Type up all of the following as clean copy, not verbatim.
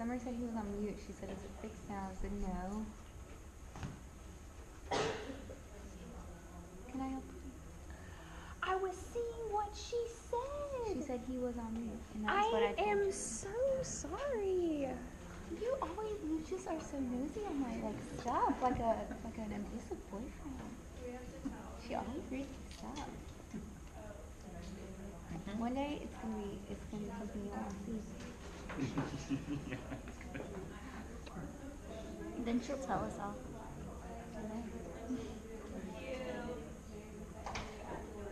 Summer said he was on mute. She said, is it fixed now? I said, no. Can I help you? I was seeing what she said. She said he was on mute, and that's what I told am you. so sorry. You just are so nosy on my stuff, like an abusive boyfriend. She always reads my stuff. One day it's gonna be something you won't see. Then she'll tell us all.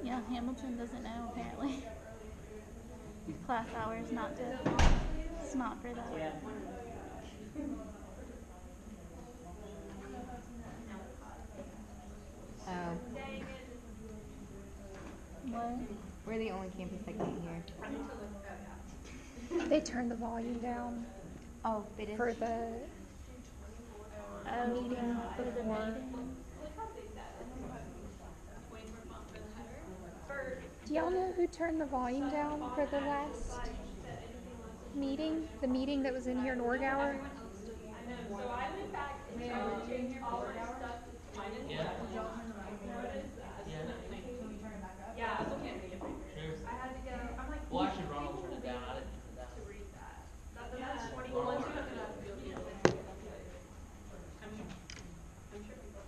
Yeah, Hamilton doesn't know apparently. Class hours not good. It's not for that. Yeah. Oh. What? We're the only campus that can't hear. They turned the volume down Oh, they did? for the meeting For the before. meeting. Do y'all know who turned the volume down for the last meeting? The meeting that was in here in Orgour? So I went back and changed all my stuff to mine is Yeah. Yeah, I can't read it. Sure. I had to go. I'm like, Well, actually, Ronald turned it down. I didn't turn it down. to read that. That's 20. Well, once you have enough, you'll be able to. I'm sure people.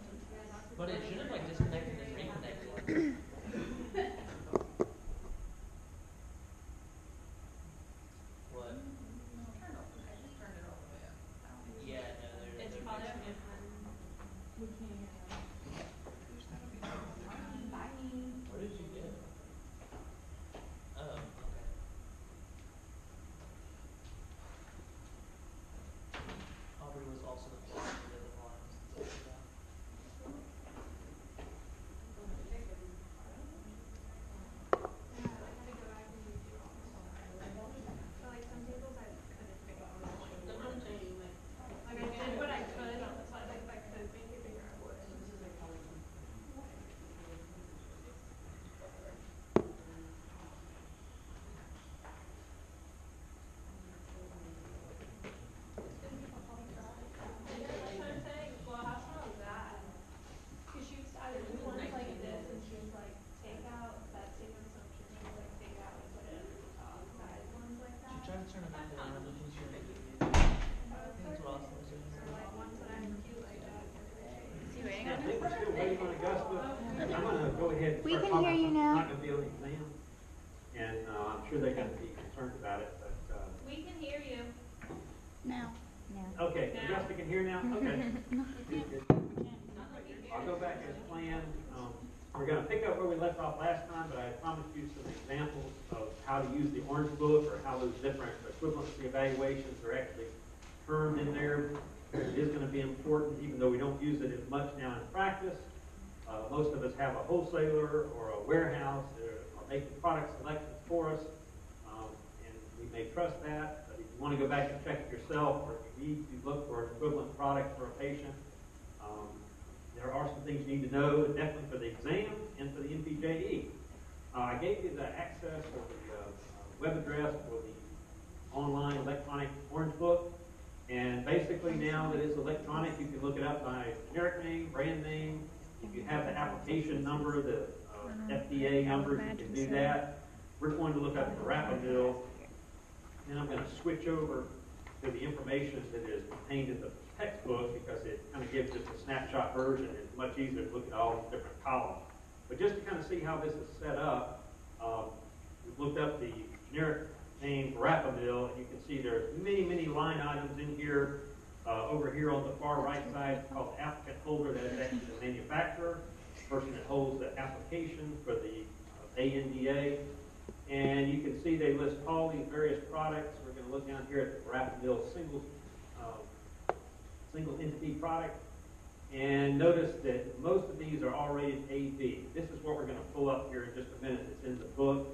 But it should have disconnected and reconnected. What? Yeah, no, they're It's probably mixed. we can't. Bye. Where did you get? Oh, okay. Aubrey was also the place who did the volumes and stuff like that. So like some tables I couldn't figure out. Like I did what I could on the side, like if I could make it bigger, I would. That's what I'm saying. Well, how small is that? Because she was either do one like this, and she was like take out that same assumption. She was like take out and put it under the top size ones like Did that. you try to turn it back around? I'm looking sure that you did. That's what Austin was doing. Or like ones that are cute like that. Is he waiting I on think us? we're still waiting on Augusta. I'm gonna go ahead and We start can talking hear you about now. something. It's not gonna be an exam, and I'm sure they're gonna be concerned about it, but, We can hear you. Now. No. okay, Now. Augusta can hear now? Okay. Good, good. I'll go back as planned. We're gonna pick up where we left off last time, but I promised you some examples of how to use the Orange Book or how those different equivalency evaluations are actually termed in there. It is gonna be important, even though we don't use it as much now in practice. Most of us have a wholesaler or a warehouse that are making product selections for us, and we may trust that. But if you want to go back and check it yourself, or if you need to look for an equivalent product for a patient, there are some things you need to know, definitely for the exam and for the NPJE. I gave you the access or the web address for the online electronic Orange Book. And basically now that it's electronic, you can look it up by generic name, brand name. If you have the application number, the FDA number, you can do that. We're going to look up Verapamil. Then I'm going to switch over to the information that is contained in the textbook because it kind of gives just a snapshot version. It's much easier to look at all these different columns. But just to kind of see how this is set up, we've looked up the generic name Verapamil, and you can see there's many, many line items in here. Over here on the far right side, it's called the applicant holder. That is actually the manufacturer, the person that holds the application for the ANDA. And you can see they list all these various products. We're going to look down here at the Verapamil single entity product. And notice that most of these are already AB. This is what we're going to pull up here in just a minute. It's in the book.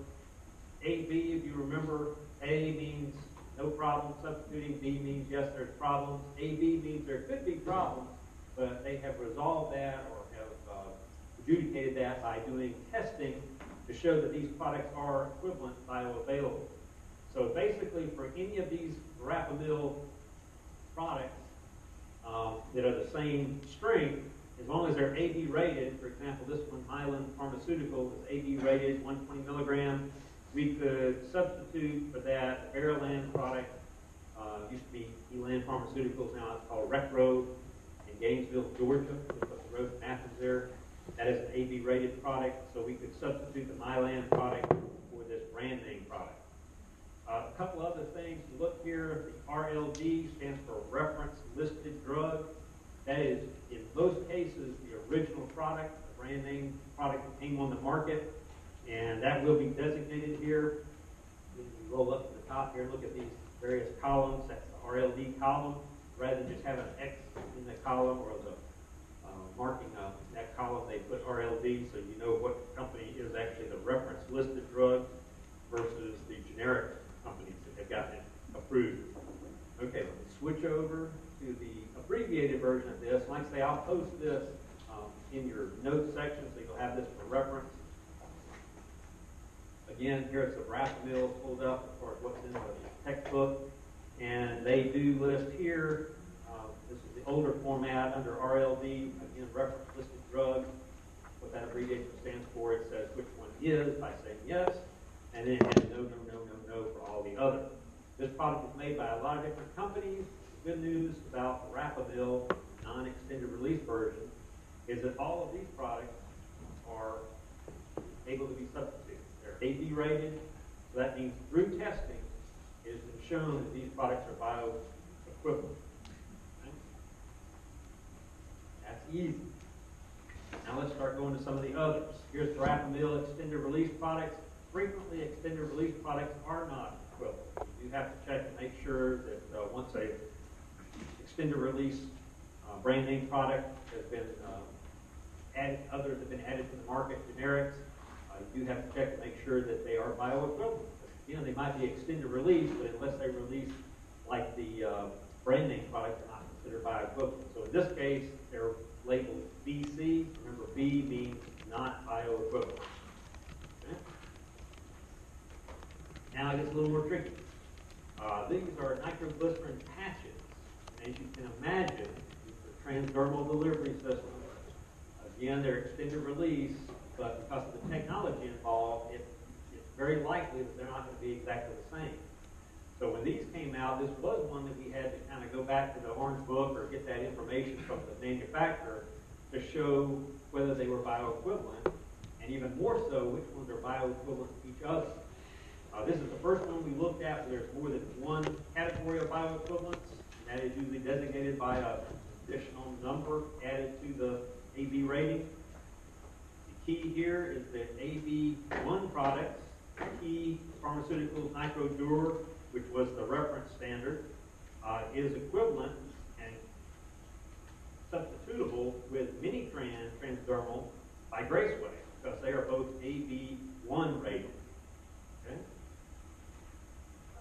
AB, if you remember, A means no problem substituting. B means yes, there's problems. AB means there could be problems, but they have resolved that or have adjudicated that by doing testing to show that these products are equivalent bioavailable. So basically, for any of these Verapamil products that are the same strength, as long as they're AB rated. For example, this one, Mylan Pharmaceutical, is AB rated 120 milligram. We could substitute for that a Verilan product. Used to be Elan Pharmaceuticals, now it's called Recro in Gainesville, Georgia. Just up the road from Athens there. That is an AB rated product, so we could substitute the Mylan product for this brand name product. A couple other things to look here. The RLD stands for Reference Listed Drug. That is, in most cases, the original product, the brand name product that came on the market, and that will be designated here. If you roll up to the top here and look at these various columns, that's the RLD column. Rather than just having an X in the column or the marking of that column, they put RLD so you know what company is actually the reference listed drug versus the generic companies that have gotten it approved. Okay, let me switch over to the abbreviated version of this. Like I say, I'll post this in your notes section so you'll have this for reference. Again, here it's the Rapamil pulled up as far as what's in the textbook. And they do list here, this is the older format under RLD, again, reference listed drug. What that abbreviation stands for, it says which one is by saying yes, and then it has no, no, no, no, no for all the others. This product is made by a lot of different companies. The good news about the Rapamil non-extended release version is that all of these products are able to be substituted. They're AB rated, so that means through testing, it has been shown that these products are bioequivalent. Okay? That's easy. Now let's start going to some of the others. Here's the Rapamil extended release products. Frequently, extended release products are not equivalent. You do have to check and make sure that once a extended release brand name product has been added, others have been added to the market, generics, you do have to check to make sure that they are bioequivalent. You know, they might be extended release, but unless they release like the brand name product, they're not considered bioequivalent. So in this case, they're labeled BC. Remember, B means not bioequivalent. Okay? Now it gets a little more tricky. These are nitroglycerin patches. And as you can imagine, these are transdermal delivery systems. Again, they're extended release, but because of the technology involved, it's very likely that they're not going to be exactly the same. So when these came out, this was one that we had to kind of go back to the Orange Book or get that information from the manufacturer to show whether they were bioequivalent, and even more so, which ones are bioequivalent to each other. This is the first one we looked at where there's more than one category of bioequivalence, and that is usually designated by an additional number added to the AB rating. The key here is that AB1 products, Key Pharmaceuticals NitroDur, which was the reference standard, is equivalent and substitutable with Minitran transdermal by Graceway, because they are both AB1 rated. Okay?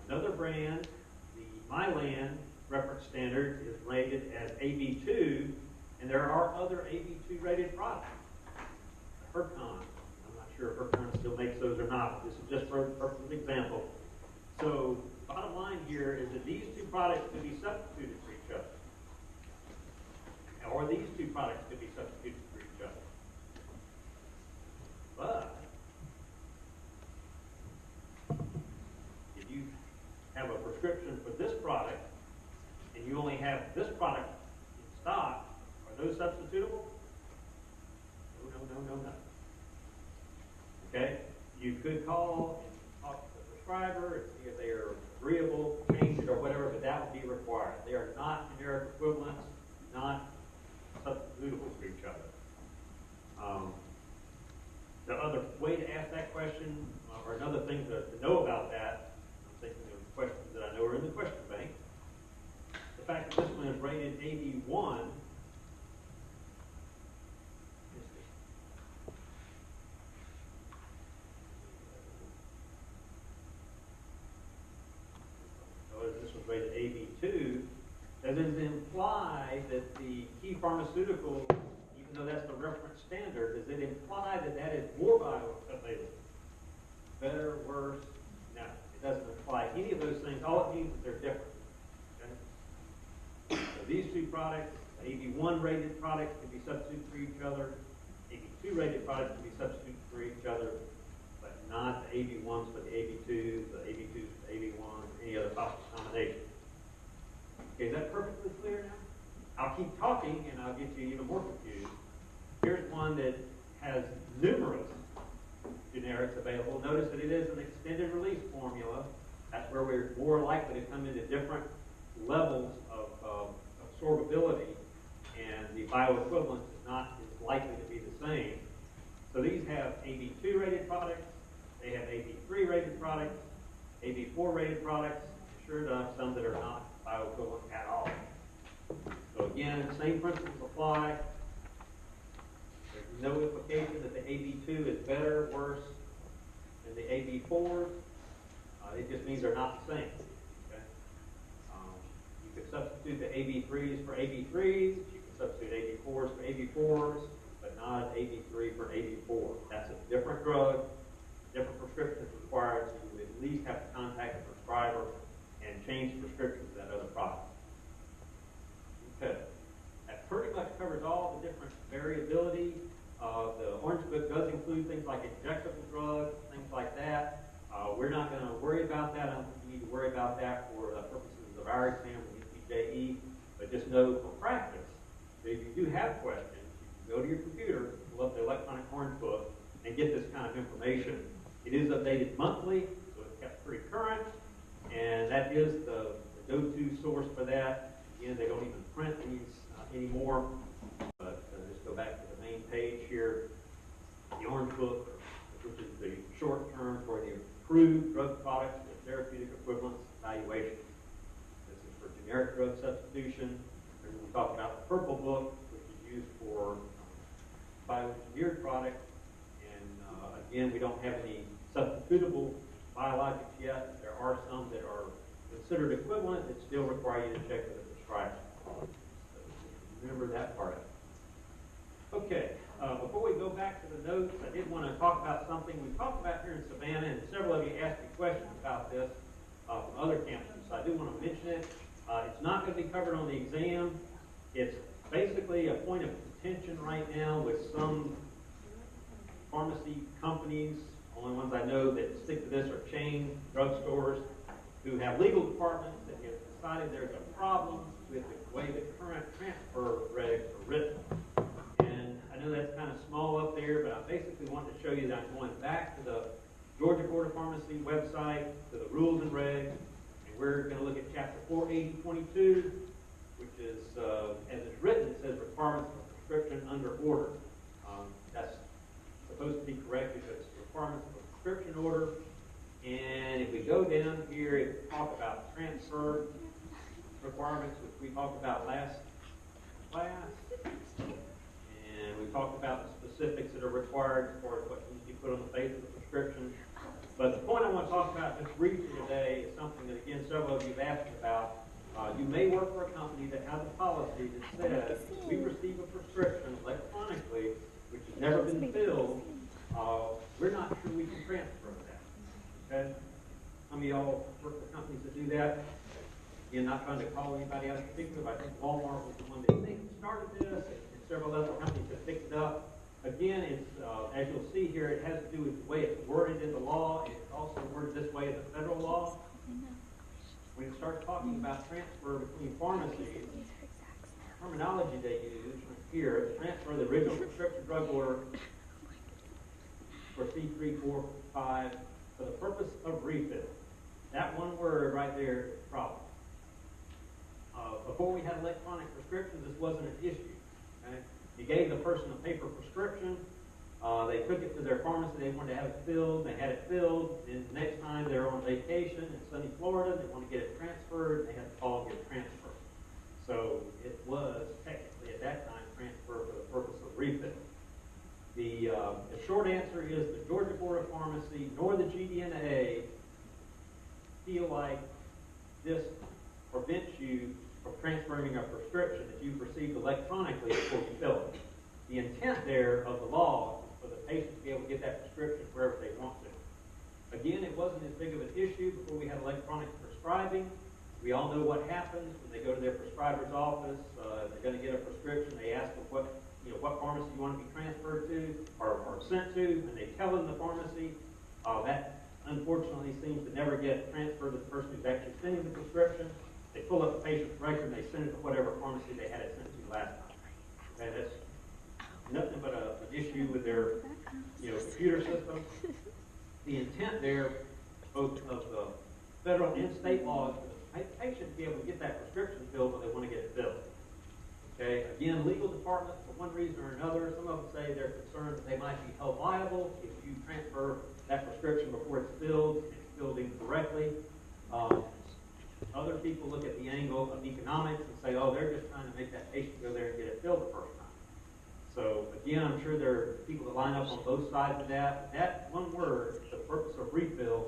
Another brand, the Mylan reference standard, is rated as AB2, and there are other AB2 rated products. Hercon, I'm not sure if Hercon still makes those or not. This is just for purpose of example. So bottom line here is that these two products could be substituted for each other. Or these two products could be substituted for each other. But if you have a prescription for this product and you only have this product in stock, are those substitutable? No. Okay? You could call and talk to the prescriber and see if they are agreeable, change it or whatever, but that would be required. They are not generic equivalents, not substitutable for each other. The other way to ask that question, or another thing to know about that, I'm thinking of questions that I know are in the question bank. The fact that this one is rated AB1, this was rated AB2, does it imply that the Key Pharmaceutical, even though that's the reference standard, does it imply that that is more bioavailable? Better, worse? No, it doesn't imply any of those things. All it means is they're different. Okay? So these two products, AB1 rated products can be substituted for each other. AB2 rated products can be substituted for each other, but not the AB1s for the AB2s, the AB2s for the AB1s, any other possible combination. Okay, is that perfectly clear now? I'll keep talking and I'll get you even more confused. Here's one that has numerous generics available. Notice that it is an extended release formula. That's where we're more likely to come into different levels of absorbability, and the bioequivalence is not as likely to be the same. So these have AB2 rated products, they have AB3 rated products, AB4 rated products, and sure enough, some that are not bioequivalent at all. So again, the same principles apply. There's no implication that the AB2 is better or worse than the AB4s. It just means they're not the same. Okay? You could substitute the AB3s for AB3s. You can substitute AB4s for AB4s, but not an AB3 for an AB4. That's a different drug, different prescription is required, so you would at least have to contact the prescriber and change the prescription to that other product. Okay. That pretty much covers all the different variability. The Orange Book does include things like injectable drugs, things like that. We're not going to worry about that. I don't think you need to worry about that for the purposes of our exam with EPJE. But just know for practice, that if you do have questions, you can go to your computer, pull up the electronic Orange Book, and get this kind of information. It is updated monthly, so it's kept pretty current. And that is the go-to source for that. Again, they don't even print these anymore. But just go back to the main page here. The Orange Book, which is the short term for the approved drug products with therapeutic equivalence evaluation. This is for generic drug substitution. And we talked about the Purple Book, which is used for bioengineered products. And again, we don't have any substitutable biologics yet. There are some that are considered equivalent that still require you to check with the prescriber. So remember that part of it. Okay, before we go back to the notes, I did want to talk about something we talked about here in Savannah, and several of you asked me questions about this from other campuses. So I do want to mention it. It's not going to be covered on the exam. It's basically a point of contention right now with some pharmacy companies. Only ones I know that stick to this are chain drugstores who have legal departments that have decided there's a problem with the way the current transfer regs are written. And I know that's kind of small up there, but I basically wanted to show you that I'm going back to the Georgia Board of Pharmacy website, to the rules and regs, and we're going to look at chapter 48022, which is, as it's written, it says requirements for prescription under order. That's supposed to be correct because it's requirements for prescription order. And if we go down here, it talks about transfer requirements, which we talked about last class. And we talked about the specifics that are required as far as what needs to be put on the face of the prescription. But the point I want to talk about just briefly today is something that, again, several of you have asked about. You may work for a company that has a policy that says if we receive a prescription electronically, which has never been filled, we're not sure we can transfer that. Okay? Some of y'all work for companies that do that. Again, not trying to call anybody out in particular, but I think Walmart was the one that started this, and several other companies have picked it up. Again, it's, as you'll see here, it has to do with the way it's worded in the law, and it's also worded this way in the federal law. When it starts talking about transfer between pharmacies, the terminology they use here, transfer the original prescription drug order for C345 for the purpose of refill. That one word right there is a problem. Before we had electronic prescriptions, this wasn't an issue. Okay? You gave the person a paper prescription. They took it to their pharmacy. They wanted to have it filled. They had it filled. Then the next time they're on vacation in sunny Florida, they want to get it transferred. They had to call and get it transferred. So it was technically at that time transferred for the purpose of refill. The short answer is the Georgia Board of Pharmacy nor the GDNA feel like this prevents you from transferring a prescription that you've received electronically before you fill it. The intent there of the law is for the patient to be able to get that prescription wherever they want to. Again, it wasn't as big of an issue before we had electronic prescribing. We all know what happens when they go to their prescriber's office. They're going to get a prescription. They ask them what pharmacy you want to be transferred to or sent to, and they tell them the pharmacy. That unfortunately seems to never get transferred to the person who's actually sending the prescription. They pull up the patient's record and they send it to whatever pharmacy they had it sent to last time. Okay, that's nothing but an issue with their computer system. The intent there, both of the federal and state laws, for the patient to be able to get that prescription filled when they want to get it filled. Okay, again, legal department, for one reason or another, some of them say they're concerned that they might be held liable if you transfer that prescription before it's filled incorrectly. Other people look at the angle of economics and say, oh, they're just trying to make that patient go there and get it filled the first time. So again, I'm sure there are people that line up on both sides of that. That one word, the purpose of refill,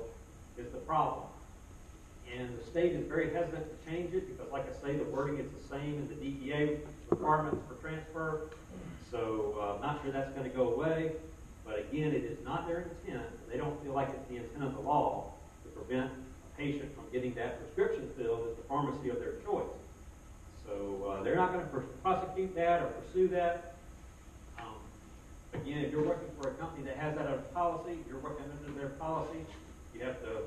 is the problem. And the state is very hesitant to change it because, like I say, the wording is the same in the DEA requirements for transfer. So I'm not sure that's going to go away. But again, it is not their intent. They don't feel like it's the intent of the law to prevent a patient from getting that prescription filled at the pharmacy of their choice. So they're not going to prosecute that or pursue that. Again, if you're working for a company that has that as a policy, you're working under their policy, you have to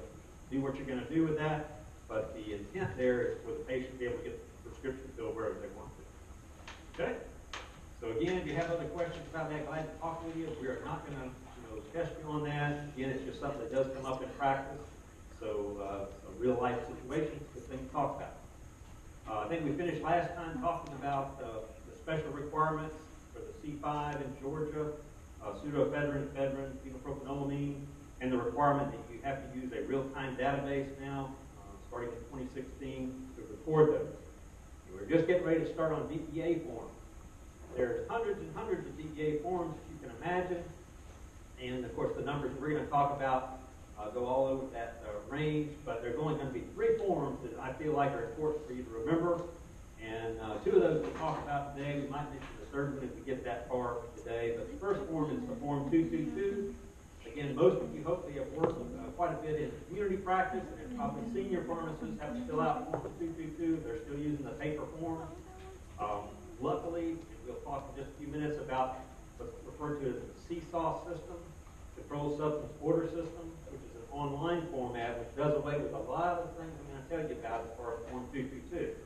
do what you're going to do with that. But the intent there is for the patient to be able to get the prescription filled wherever they want to. Okay? So again, if you have other questions about that, glad to talk with you. We are not going to test you on that. Again, it's just something that does come up in practice. So real life situations, good thing to talk about. I think we finished last time talking about the special requirements for the C5 in Georgia, pseudoephedrine, ephedrine, phenylpropanolamine, and the requirement that you have to use a real-time database now, starting in 2016, to record those. We're just getting ready to start on DEA forms. There's hundreds and hundreds of DEA forms, as you can imagine, and of course the numbers we're going to talk about go all over that range, but there's only going to be 3 forms that I feel like are important for you to remember, and 2 of those we'll talk about today. We might mention the third one if we get that far today, but the first form is the Form 222. Again, most of you hopefully have worked quite a bit in community practice, and probably senior pharmacists have to fill out Form 222. They're still using the paper form. Luckily, and we'll talk in just a few minutes about what's referred to as the CSAW system, Controlled Substance Order System, which is an online format which does away with a lot of the things I'm going to tell you about as far as Form 222.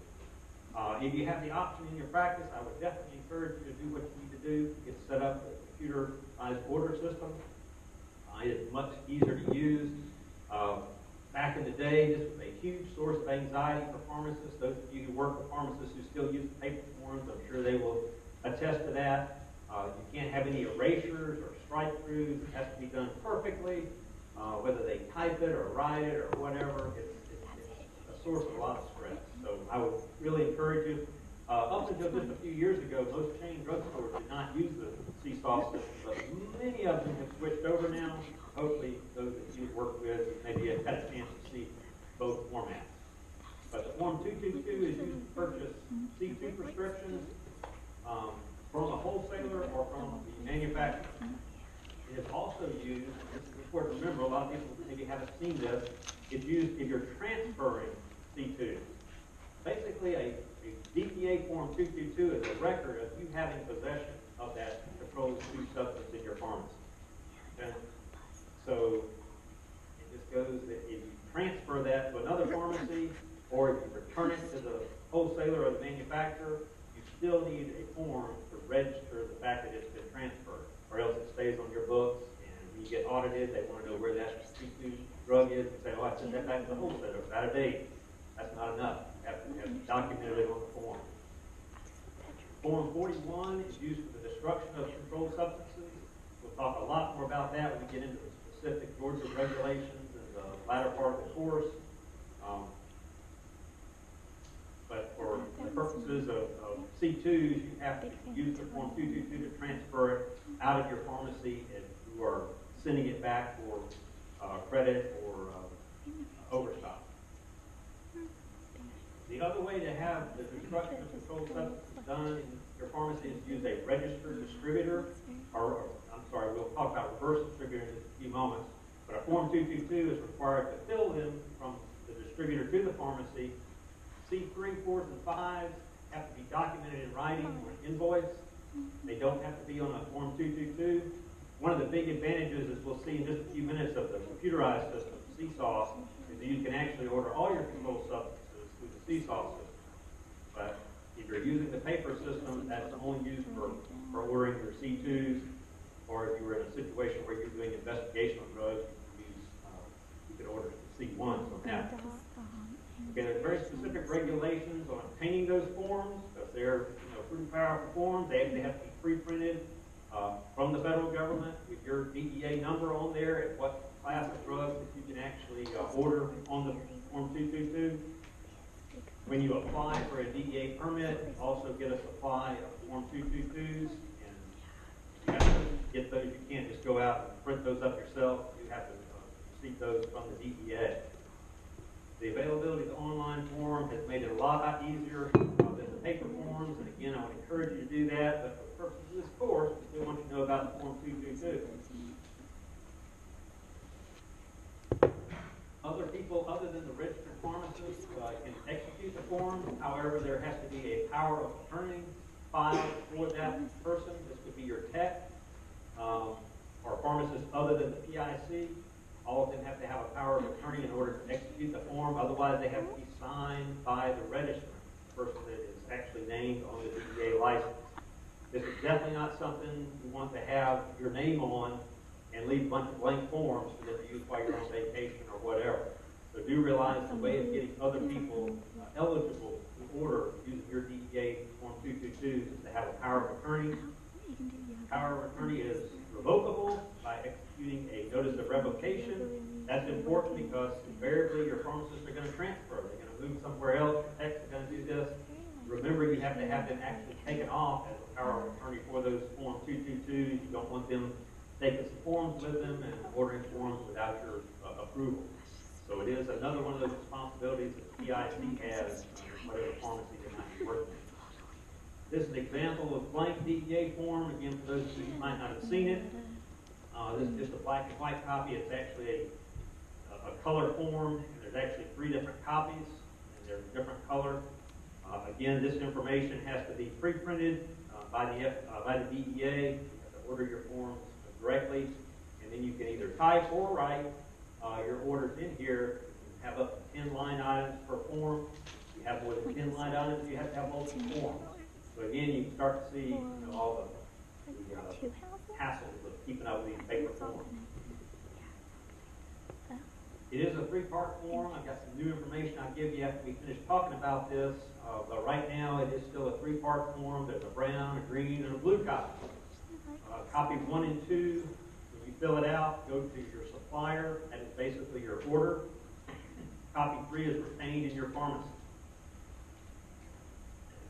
If you have the option in your practice, I would definitely encourage you to do what you need to do to get set up with a computerized order system. It's much easier to use. Back in the day, this was a huge source of anxiety for pharmacists. Those of you who work with pharmacists who still use paper forms, I'm sure they will attest to that. You can't have any erasures or strike-throughs. It has to be done perfectly, whether they type it or write it or whatever. It's a source of a lot of stress. So I would really encourage you. Up until just a few years ago, most chain drugstores did not use the CSAW system, but many of them have switched over now. Hopefully, those that you've worked with maybe have had a chance to see both formats. But the Form 222 is used to purchase C2 prescriptions from a wholesaler or from the manufacturer. It is also used, this is important to remember, a lot of people maybe haven't seen this, it's used if you're transferring C2. Basically, a DEA Form 222 is a record of you having possession of that controlled substance in your pharmacy. Okay? So it just goes that if you transfer that to another pharmacy or if you return it to the wholesaler or the manufacturer, you still need a form to register the fact that it's been transferred, or else it stays on your books, and when you get audited, they want to know where that C2 drug is and say, oh, I sent that back to the wholesaler. It's out of date. That's not enough. You have to document it on the form. Form 41 is used for the destruction of controlled substances. We'll talk a lot more about that when we get into the specific Georgia regulations in the latter part of the course. But for the purposes of C2s, you have to use the Form 222 to transfer it out of your pharmacy if you are sending it back for credit or overstock. The other way to have the destruction of controlled substances done in your pharmacy is to use a registered distributor, or I'm sorry, we'll talk about reverse distributor in just a few moments, but a Form 222 is required to fill in from the distributor to the pharmacy C3, 4s, and 5s have to be documented in writing or an invoice. They don't have to be on a Form 222. One of the big advantages, as we'll see in just a few minutes, of the computerized system, Seesaw, is that you can actually order all your controlled substances through the Seesaw system. But if you're using the paper system, that's only used for ordering your C2s, or if you were in a situation where you're doing investigational drugs, you could order C1s on that. Okay, there's very specific regulations on obtaining those forms, because they're pretty powerful forms. They actually have to be pre-printed from the federal government with your DEA number on there and what class of drugs that you can actually order on the Form 222. When you apply for a DEA permit, also get a supply of Form 222s, and you have to get those. You can't just go out and print those up yourself. You have to receive those from the DEA. The availability of the online form has made it a lot easier than the paper forms, and again, I would encourage you to do that, but for the purpose of this course, we still want you to know about the Form 222. Other people, other than the registered pharmacist, can execute the form. However, there has to be a power of attorney filed for that person. This could be your tech or pharmacist other than the PIC. All of them have to have a power of attorney in order to execute the form. Otherwise, they have to be signed by the registrant, the person that is actually named on the DEA license. This is definitely not something you want to have your name on and leave a bunch of blank forms for them to use while you're on vacation or whatever. So do realize the way of getting other people eligible to order using your DEA Form 222 is to have a power of attorney. Power of attorney is revocable by executing a notice of revocation. That's important because invariably your pharmacists are going to transfer. They're going to move somewhere else. Your techs are going to do this. Remember, you have to have them actually taken off as a power of attorney for those Form 222s. You don't want them taking some forms with them and ordering forms without your approval. So it is another one of those responsibilities that the PIC has in whatever pharmacy they might be working in. This is an example of blank DEA form. Again, for those of you who might not have seen it, this is just a black and white copy. It's actually a color form, and there's actually 3 different copies, and they're different color. Again, this information has to be pre-printed by the DEA. You have to order your forms directly, and then you can either type or write your orders in here. You can have up to 10 line items per form. If you have more than 10 line items, you have to have multiple forms. So again, you can start to see all the hassles of keeping up with these paper forms. It is a 3-part form. I've got some new information I'll give you after we finish talking about this. But right now, it is still a 3-part form. There's a brown, a green, and a blue copy. Copy 1 and 2, when you fill it out, go to your supplier. That is basically your order. Copy 3 is retained in your pharmacy.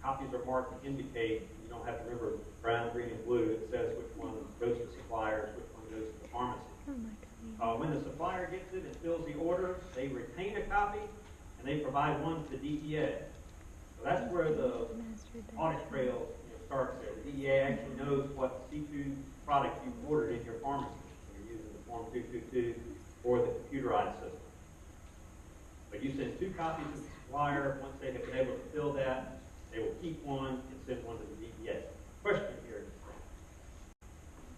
Copies are marked to indicate, you don't have to remember brown, green, and blue. It says which one goes to suppliers, which one goes to the pharmacy. When the supplier gets it and fills the order, they retain a copy, and they provide one to the DEA. So that's where the audit trail starts there. The DEA actually knows what C2 product you've ordered in your pharmacy when you're using the Form 222 or the computerized system. But you send 2 copies to the supplier. Once they have been able to fill that, they will keep one and send one to the DEA. Question here.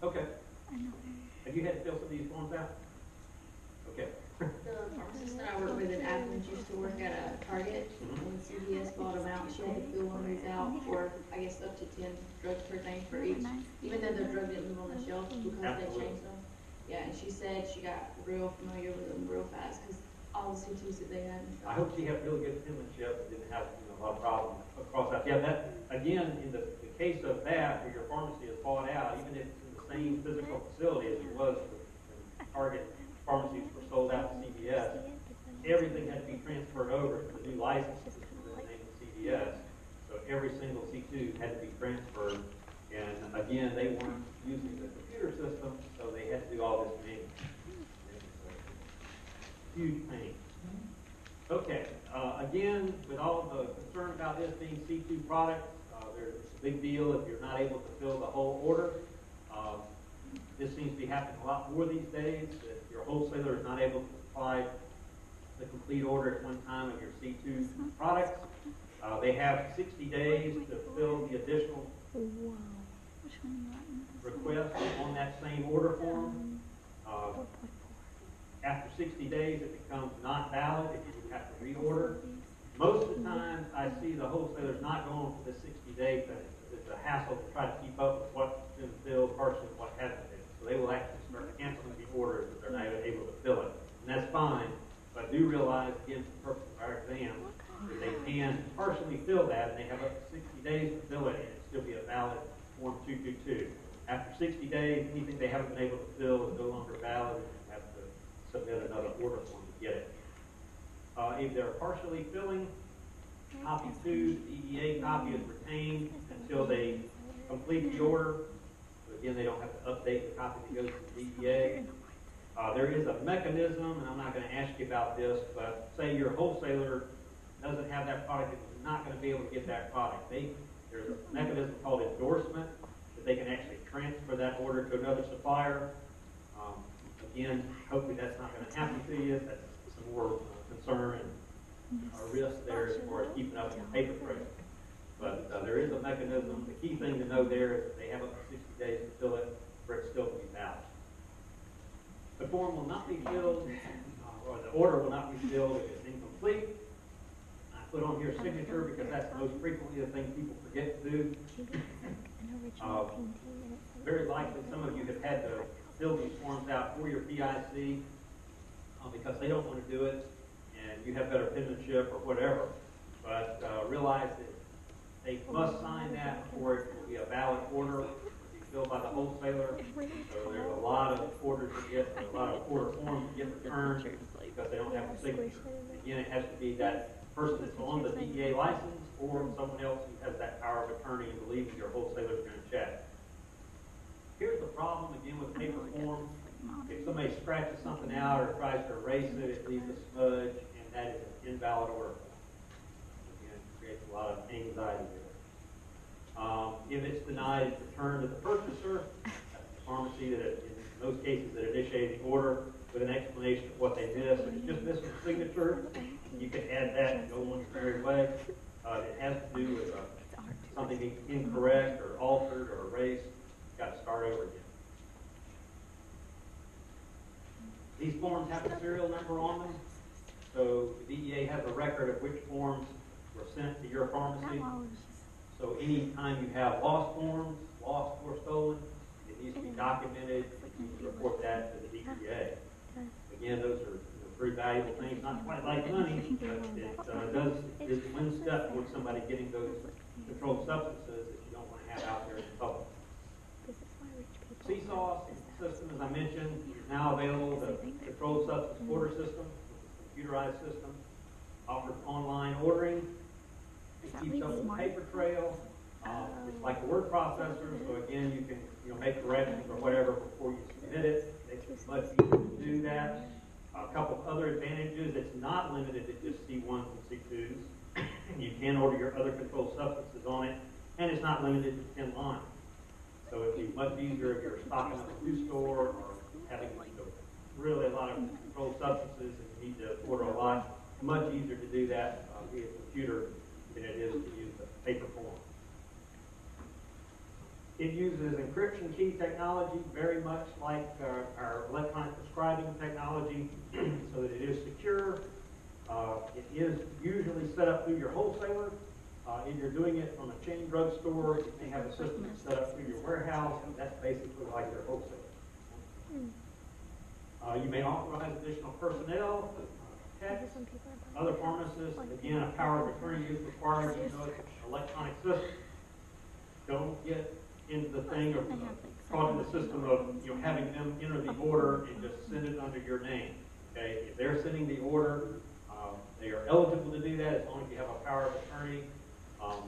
Okay. Have you had to fill some of these forms out? Okay. The pharmacist that I work with in Athens used to work at a Target. When CVS bought them out, she had to fill one of these out for, I guess, up to 10 drugs per thing for each, even though the drug didn't live on the shelf because they changed them. Yeah, and she said she got real familiar with them real fast because all the C2s that they had. I hope she had really good penmanship and didn't have a lot of problems across that. Yeah, that again, in the case of that, where your pharmacy is bought out, even if it's in the same physical facility as it was when Target pharmacies were sold out to CVS, everything had to be transferred over to the new license, which is the name of CVS. So every single C2 had to be transferred. And again, they weren't using the computer system, so they had to do all this manually. Huge pain. Okay, again, with all of the concern about this being C2 products, there's a big deal if you're not able to fill the whole order. This seems to be happening a lot more these days. If your wholesaler is not able to supply the complete order at one time of your C2 products, They have 60 days to fill the additional Which one you want? request on that same order form. After 60 days, it becomes not valid if you have to reorder. Most of the time, I see the wholesalers not going for the 60-day thing. It's a hassle to try to keep up with what's been filled versus what hasn't been. So they will actually start canceling the orders if they're not able to fill it. And that's fine, but do realize, again, for the purpose of our exam, that they can partially fill that, and they have up to 60 days to fill it, and it still be a valid Form 222. After 60 days, anything they haven't been able to fill is no longer valid, and you have to submit another order form to get it. If they're partially filling, copy 2, the EDA copy is retained until they complete the order. So again, they don't have to update the copy that goes to the EDA. There is a mechanism, and I'm not going to ask you about this, but say your wholesaler doesn't have that product and is not going to be able to get that product. There's a mechanism called endorsement that they can actually transfer that order to another supplier. Again, hopefully that's not going to happen to you. That's some more concern and risk there as far as keeping up with the paper trail. But there is a mechanism. The key thing to know there is that they have up to 60 days to fill it for it still to be valid. The form will not be filled, or the order will not be filled if it's incomplete. I put on here signature because that's most frequently the thing people forget to do. Very likely some of you have had to fill these forms out for your PIC because they don't want to do it and you have better penmanship or whatever. But realize that they must sign that before it will be a valid order to be filled by the wholesaler. So there's a lot of orders to get, a lot of order forms to get returned because they don't have a signature. Again, it has to be that person that's on the DEA license or someone else who has that power of attorney and believing your wholesaler is going to check. Here's the problem, again, with paper form. If somebody scratches something out or tries to erase it, it leaves a smudge, and that is an invalid order form. Again, it creates a lot of anxiety there. If it's denied, it's returned to the purchaser. That's the pharmacy that, in most cases, that initiated the order with an explanation of what they missed. If it's just missing a signature, you can add that and go one's merry way. It has to do with something being incorrect or altered or erased. Got to start over again. These forms have a serial number on them, so the DEA has a record of which forms were sent to your pharmacy. So anytime you have lost forms, lost or stolen, it needs to be documented. You need to report that to the DEA. Again, those are pretty valuable things, not quite like money, but it is one step towards somebody getting those controlled substances that you don't want to have out there in the public. CSAUS system, as I mentioned, is now available. The Controlled Substance Order System, computerized system, offers online ordering. It keeps up with the paper trail. It's like a word processor, so again, you can make corrections or whatever before you submit it. It's much easier to do that. A couple of other advantages: it's not limited to just C1s and C2s. You can order your other controlled substances on it, and it's not limited to 10 lines. So it'd be much easier if you're stocking up a food store or having really a lot of controlled substances and you need to order a lot. Much easier to do that via computer than it is to use the paper form. It uses encryption key technology, very much like our electronic prescribing technology, so that it is secure. It is usually set up through your wholesaler. If you're doing it from a chain drugstore, you may have a system set up through your warehouse, and that's basically like your wholesaler. You may authorize additional personnel, techs, other pharmacists. Again, a power of attorney is required. You know, it's an electronic system. Don't get into the thing of caught in the system of having them enter the order and just send it under your name. Okay, if they're sending the order, they are eligible to do that as long as you have a power of attorney.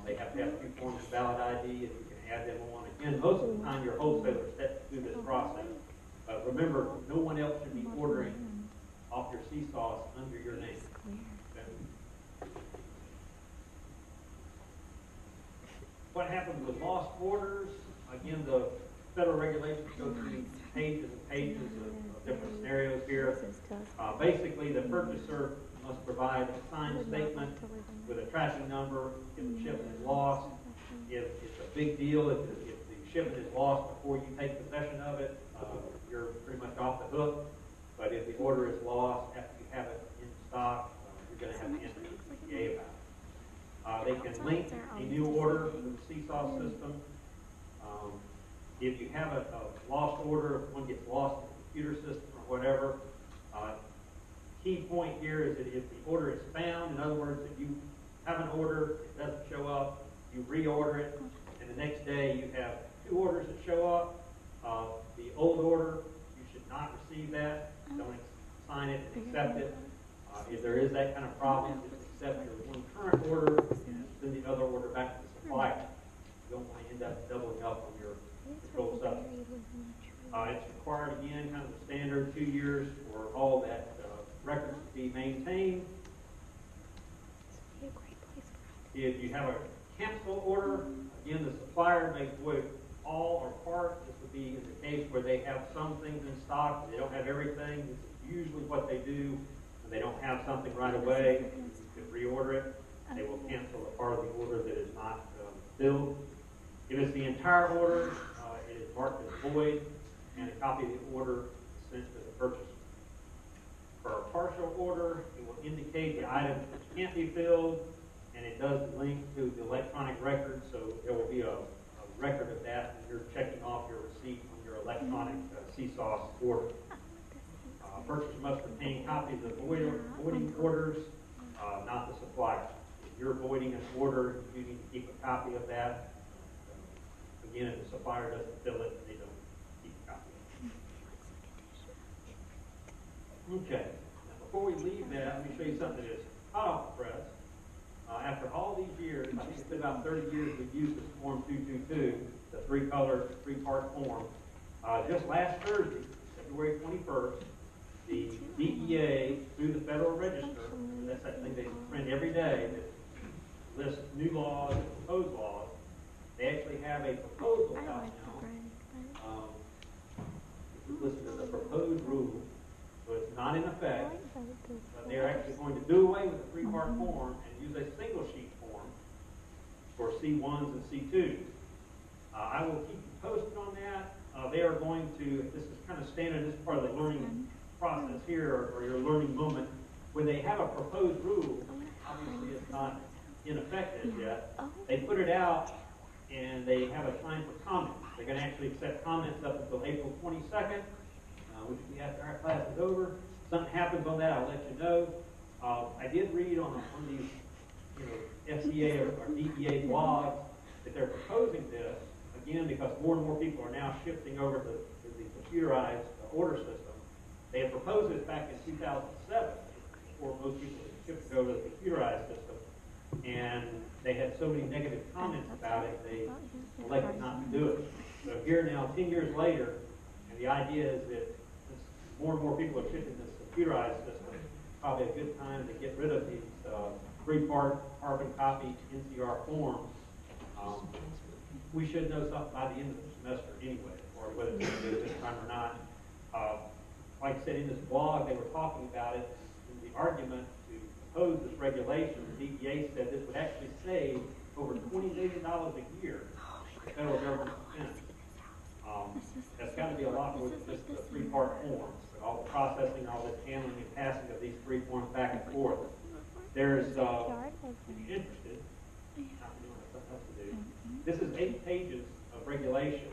They have to have 2 forms of valid ID, and you can add them on. Again, most of the time your wholesaler steps through this process. Remember, no one else should be ordering off your CSAUS under your name. Okay? What happens with lost orders? Again, the federal regulations go through pages and pages of different scenarios here. Basically, the purchaser must provide a signed statement with a tracking number if the shipment is lost. If it's a big deal, if the shipment is lost before you take possession of it, you're pretty much off the hook. But if the order is lost after you have it in stock, you're going to have to enter the CPA about it. They can link a new order to the Seesaw system. If you have a lost order, if one gets lost in the computer system or whatever, key point here is that if the order is found, in other words, if you have an order, it doesn't show up, you reorder it, and the next day you have 2 orders that show up. The old order, you should not receive that. Don't sign it and accept it. If there is that kind of problem, just accept your one current order and send the other order back to the supplier. You don't want to end up doubling up on your controlled substance. It's required, again, kind of the standard 2 years for all that records to be maintained. If you have a cancel order, again, the supplier may void all or part. This would be in the case where they have some things in stock, but they don't have everything. This is usually what they do. When they don't have something right away, you can reorder it. They will cancel a part of the order that is not filled. If it's the entire order, it is marked as void, and a copy of the order is sent to the purchaser. For a partial order, it will indicate the items which can't be filled, and it does link to the electronic record, so there will be a record of that when you're checking off your receipt on your electronic Seesaw order. Purchaser must retain copies of voiding orders, not the supplier. If you're voiding an order, you need to keep a copy of that. Again, if the supplier doesn't fill it, they don't keep a copy of it. Okay, now before we leave that, let me show you something that is hot off the press. After all these years, I think it's been about 30 years we've used this Form 222, the 3-color, 3-part form. Just last Thursday, February 21st, the DEA, through the Federal Register, and that's that thing they print every day that lists new laws and proposed laws, they actually have a proposal out now. It's listed as a proposed rule, so it's not in effect, but they're actually going to do away with the 3-part form and use a single sheet form for C1s and C2s. I will keep you posted on that. They are going to, this is kind of standard, this is part of the learning process here, or your learning moment. When they have a proposed rule, obviously it's not in effect as yet, they put it out and they have a time for comments. They're going to actually accept comments up until April 22nd, which will be after our class is over. If something happens on that, I'll let you know. I did read on these, FCA or DEA blogs that they're proposing this, again, because more and more people are now shifting over to the computerized order system. They had proposed this back in 2007, before most people had shifted over to the computerized system, and they had so many negative comments about it, they elected not to do it. So here now, 10 years later, and the idea is that more and more people are shifting to this computerized system, probably a good time to get rid of these 3-part carbon copy NCR forms. We should know something by the end of the semester anyway, or whether it's going to do it this time or not. Like I said in this blog, they were talking about it in the argument to oppose this regulation. The DEA said this would actually save over $20 million a year the federal government spends. That's got to be a lot more than just the 3-part forms, but all the processing, all this handling and passing of these 3 forms back and forth. There's, if you're interested, not doing something else to do. This is 8 pages of regulation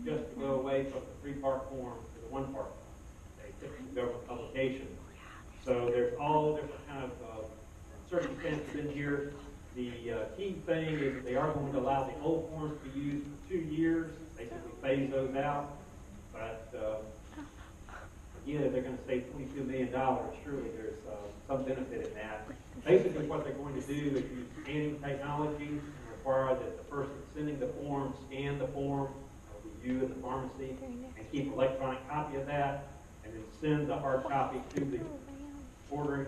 just to go away from the 3-part form to the 1-part form. They typical government publication. So there's all different kind of circumstances in here. The key thing is that they are going to allow the old forms to be used for 2 years, basically phase those out. But again, if they're going to save $22 million, surely there's some benefit in that. Basically what they're going to do is use scanning technology and require that the person sending the form scan the form, with you at the pharmacy, and keep an electronic copy of that, and then send the hard copy to the ordering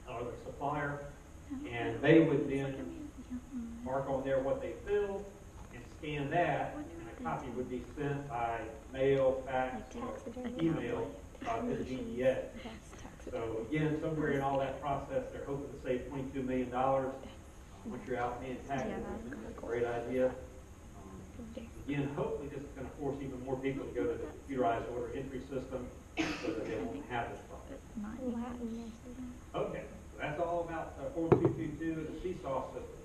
or the supplier, and they would then mark on there what they filled and scan that, and a copy would be sent by mail, fax, or email to the DEA. So again, somewhere in all that process, they're hoping to save $22 million. Once you're out paying taxes, which is a great idea. Again, hopefully this is going to force even more people to go to the computerized order entry system so that they won't have this problem. Okay, so that's all about Form 222 and the Seesaw system.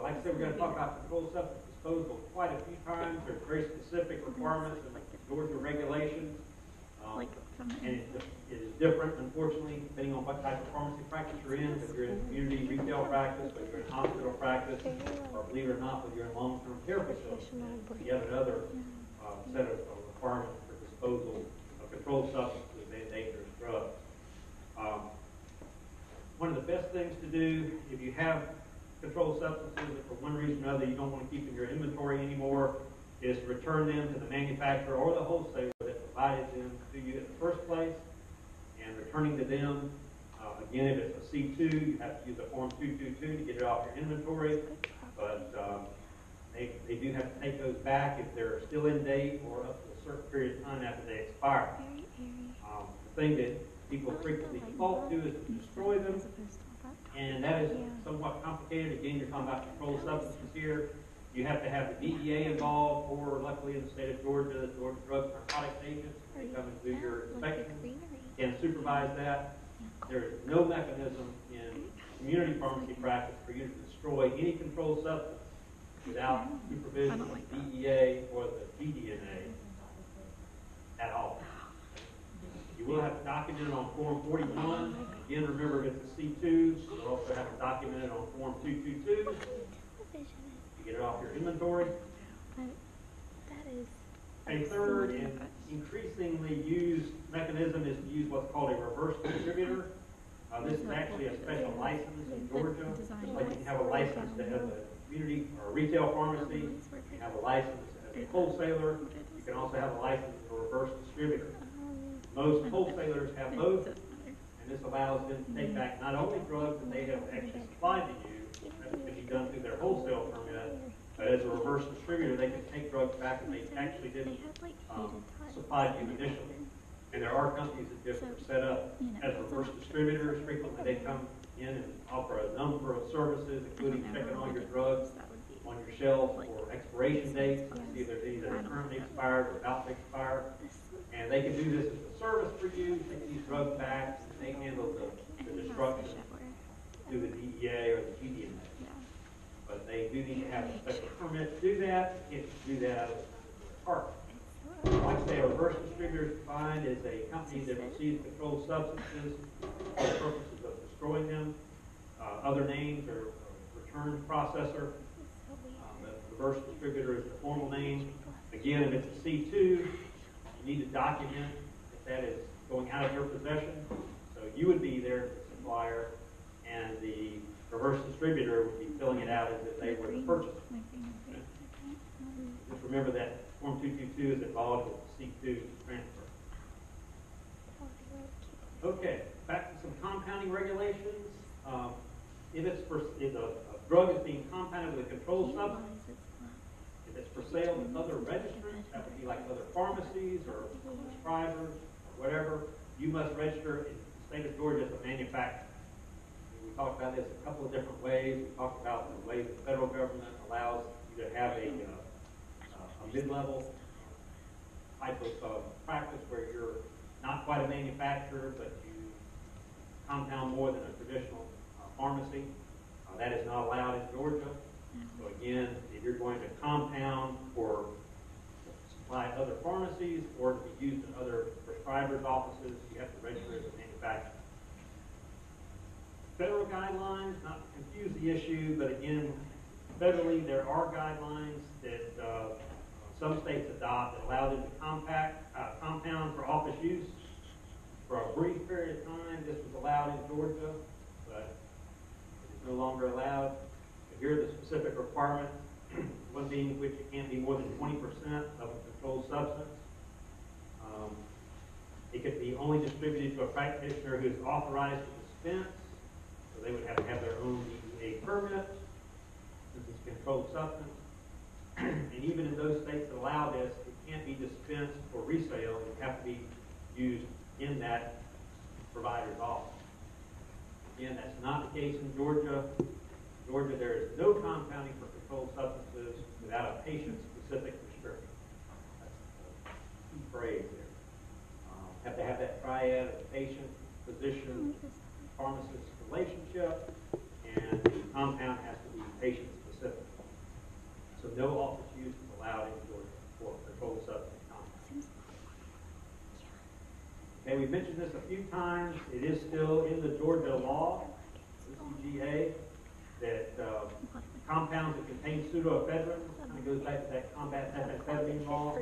Like I said, we're going to talk about controlled substance disposal quite a few times. There's very specific requirements in Georgia regulations. And it is different, unfortunately, depending on what type of pharmacy practice you're in. If you're in community retail practice, if you're in hospital practice, or believe it or not, if you're in long-term care facilities, you have another set of requirements for disposal of controlled substances and dangerous drugs. One of the best things to do if you have controlled substances that for one reason or another you don't want to keep in your inventory anymore is to return them to the manufacturer or the wholesaler that provided them to you in the first place, and returning to them. Again, if it's a C2, you have to use a Form 222 to get it off your inventory, but they do have to take those back if they're still in date or up to a certain period of time after they expire. The thing that people frequently default to is to destroy them, and that is somewhat complicated. Again, you're talking about controlled substances here. You have to have the DEA involved, or luckily in the state of Georgia, the Georgia Drug Narcotics Agents, they come and do your inspection and supervise that. There is no mechanism in community pharmacy practice for you to destroy any controlled substance without supervision of the DEA or the DDNA at all. You will have to document it on Form 41. Again, remember if it's a C2, you'll also have to document it on Form 222. Get it off your inventory. A third and increasingly used mechanism is to use what's called a reverse distributor. This is actually a special license in Georgia. Just like you have a license to have a community or a retail pharmacy, you have a license as a wholesaler. You can also have a license as a reverse distributor. Most wholesalers have both, and this allows them to take back not only drugs that they have actually supplied to you, that can be done through their wholesale permit, but as a reverse distributor, they can take drugs back that they actually didn't supply to you initially. And there are companies that just are set up as reverse distributors. Frequently, they come in and offer a number of services, including checking all your drugs on your shelves for expiration dates, to see if there's any that are currently expired or about to expire. And they can do this as a service for you, take these drugs back, and they handle the destruction through the DEA or the GDNA. But they do need to have a special permit to do that. You can't do that out of the park. Like I say, a reverse distributor is defined as a company that receives controlled substances for the purposes of destroying them. Other names are return processor. The reverse distributor is the formal name. Again, if it's a C2, you need to document if that is going out of your possession. So you would be there as the supplier, and the reverse distributor would be filling it out as if they were the purchaser. Okay? Just remember that Form 222 is involved with the C2 transfer. Okay, back to some compounding regulations. If a drug is being compounded with a controlled substance, if it's for sale to other registrants, that would be like other pharmacies or prescribers or whatever, you must register in the state of Georgia as a manufacturer. We talked about this a couple of different ways. We talked about the way the federal government allows you to have a mid-level type of practice where you're not quite a manufacturer, but you compound more than a traditional pharmacy. That is not allowed in Georgia. So again, if you're going to compound or supply other pharmacies or to be used in other prescribers' offices, you have to register as a manufacturer. Federal guidelines, not to confuse the issue, but again, federally there are guidelines that some states adopt that allow them to compound for office use. For a brief period of time, this was allowed in Georgia, but it is no longer allowed. Here are the specific requirements, one being which it can't be more than 20% of a controlled substance. It could be only distributed to a practitioner who is authorized to dispense, so they would have to have their own DEA permit, since it's a controlled substance. And even in those states that allow this, it can't be dispensed for resale. It would have to be used in that provider's And we mentioned this a few times, it is still in the Georgia law, OCGA, that compounds that contain pseudoephedrine, kind of goes back to that combat methamphetamine law.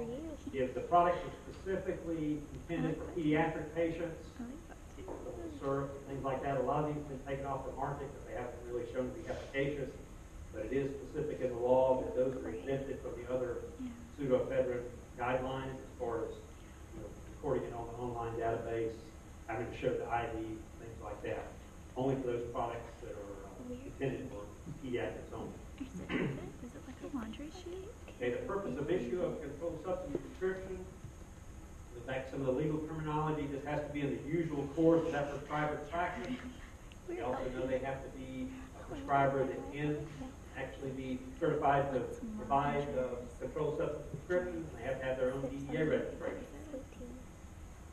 If the products are specifically intended for pediatric patients, syrup, things like that, a lot of these have been taken off the market because they haven't really shown to be efficacious. But it is specific in the law that those are exempted from the other pseudoephedrine guidelines as far as recording it on the online database, having to show the ID, things like that. Only for those products that are intended for pediatrics only. Is it like a laundry sheet? Okay, the purpose of issue of a controlled substance prescription, goes back to some of the legal terminology, this has to be in the usual course of that prescriber's practice. They also know they have to be a prescriber that can actually be certified to provide controlled substance prescriptions. They have to have their own DEA registration.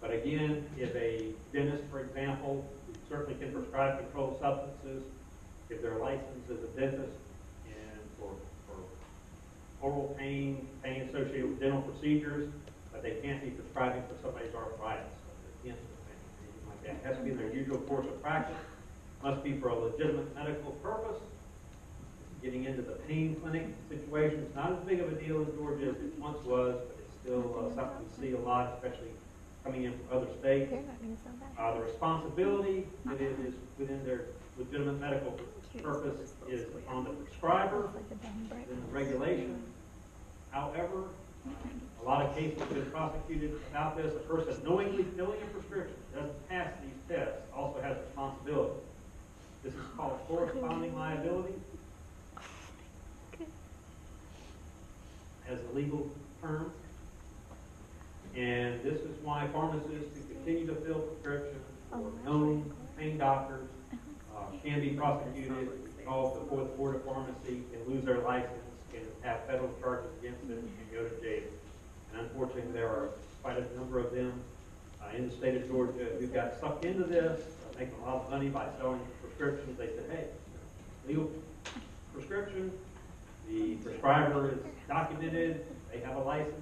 But again, if a dentist, for example, certainly can prescribe controlled substances if they're licensed as a dentist and for oral pain associated with dental procedures, but they can't be prescribing for somebody's arthritis, cancer pain, anything like that. It has to be in their usual course of practice. Must be for a legitimate medical purpose. Getting into the pain clinic situation, it's not as big of a deal in Georgia as it once was, but it's still something we see a lot, especially coming in from other states. The responsibility that it is within their legitimate medical purpose is on the prescriber and the regulation. However, a lot of cases have been prosecuted about this. A person knowingly filling a prescription doesn't pass these tests, also has responsibility. This is called corresponding liability as a legal term. And this is why pharmacists who continue to fill prescriptions for known pain doctors can be prosecuted, called before the Board of Pharmacy, can lose their license, can have federal charges against them, and go to jail. And unfortunately, there are quite a number of them in the state of Georgia who got sucked into this, making a lot of money by selling prescriptions. They said, hey, legal prescription, the prescriber is documented, they have a license,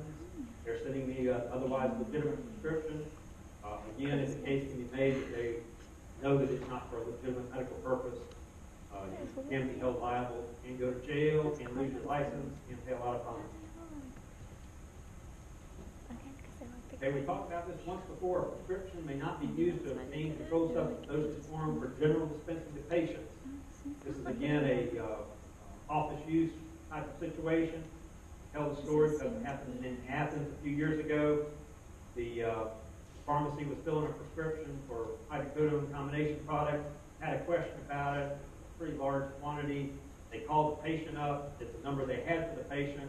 they're sending me otherwise legitimate prescription. Again, if the case can be made that they know that it's not for a legitimate medical purpose, you can be held liable, can go to jail, can lose your license, can pay a lot of fines. Okay, we talked about this once before. A prescription may not be used to obtain controlled substance dosage form for general dispensing to patients. This is again a office use type of situation. Tell the story because it happened in Athens a few years ago. The pharmacy was filling a prescription for hydrocodone combination product, had a question about it, pretty large quantity. They called the patient up. It's the number they had for the patient,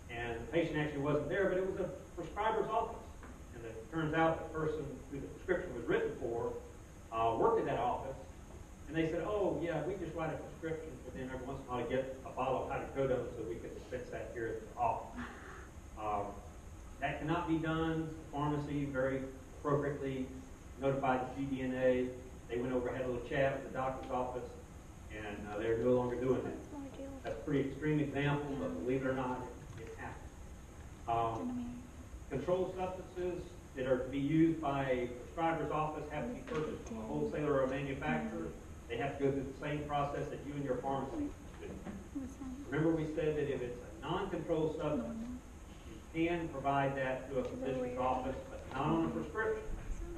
and the patient actually wasn't there, but it was a prescriber's office. And it turns out the person who the prescription was written for worked at that office, and they said, oh, yeah, we just write a prescription for them every once in a while to get a bottle of hydrocodone so we can dispense that here at the office. That cannot be done. The pharmacy very appropriately notified the CDNA. They went over, had a little chat with the doctor's office, and they're no longer doing that. That's a pretty extreme example, but believe it or not, it happens. Controlled substances that are to be used by a prescriber's office have to be purchased from a wholesaler or a manufacturer. They have to go through the same process that you and your pharmacy do. Remember we said that if it's a non-controlled substance, you can provide that to a physician's office, but not on a prescription.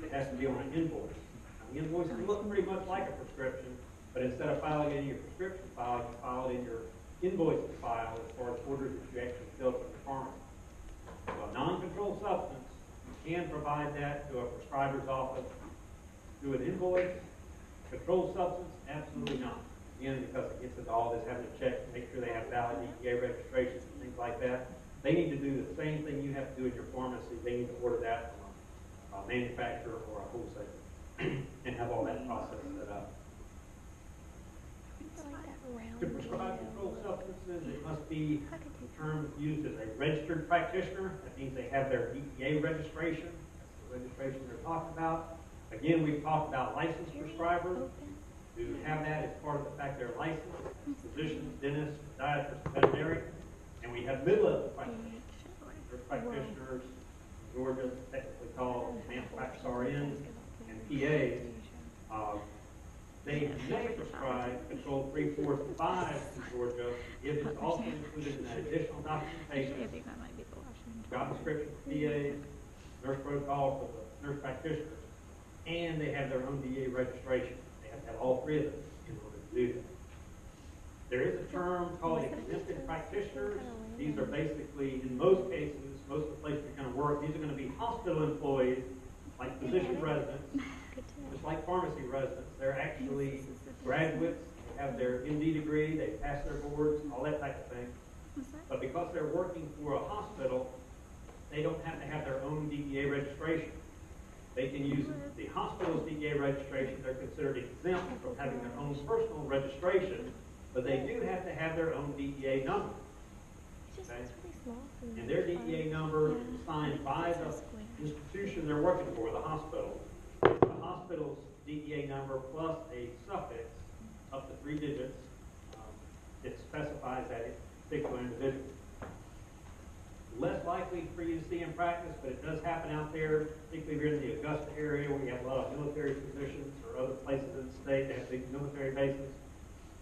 It has to be on an invoice. Now, the invoice can look pretty much like a prescription, but instead of filing it in your prescription file, you file it in your invoices file as far as orders that you actually fill from the pharmacy. So a non-controlled substance, you can provide that to a prescriber's office through an invoice. Controlled substance, absolutely not. Again, because it gets into all this, having to check, make sure they have valid DEA registrations and things like that. They need to do the same thing you have to do at your pharmacy. They need to order that from a manufacturer or a wholesaler and have all that process set up. To prescribe controlled substances, it must be a term used as a registered practitioner. That means they have their DEA registration. That's the registration they're talking about. Again, we've talked about licensed prescribers who have that as part of the fact they're licensed, physicians, dentists, podiatrists, veterinarians, and we have mid-level practitioners. They're practitioners Georgia, technically called advanced practice RNs and PAs. They may prescribe control 3, 4, 5 in Georgia if it's also included in that additional documentation, job description for PAs, nurse protocol for the nurse practitioners, and they have their own DA registration. They have to have all three of them in order to do that. There is a term called exempted practitioners. These are basically, in most cases, most of the places you're going to work, these are going to be hospital employees, like physician residents, just like pharmacy residents. They're actually graduates, they have their MD degree, they pass their boards, all that type of thing. But because they're working for a hospital, they don't have to have their own DEA registration. They can use the hospital's DEA registration. They're considered exempt from having their own personal registration, but they do have to have their own DEA number. Okay? And their DEA number is assigned by the institution they're working for, the hospital. The hospital's DEA number plus a suffix up to 3 digits, it specifies that particular individual. Less likely for you to see in practice, but it does happen out there, particularly here in the Augusta area where you have a lot of military positions or other places in the state that have big military bases.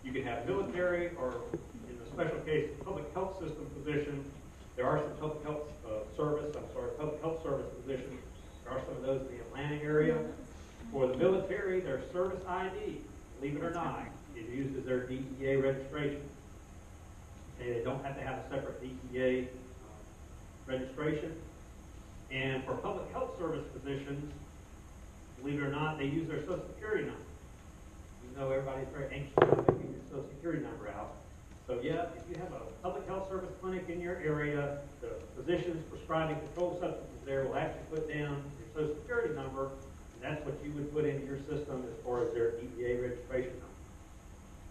You can have military or, in the special case, public health system position. There are some public health public health service positions. There are some of those in the Atlanta area. For the military, their service ID, believe it or not, is used as their DEA registration. Okay, they don't have to have a separate DEA registration. And for public health service positions, believe it or not, they use their Social Security number. You know everybody's very anxious about getting your Social Security number out. So yeah, if you have a public health service clinic in your area, the physicians prescribing controlled substances there will actually put down your Social Security number, and that's what you would put into your system as far as their DEA registration number.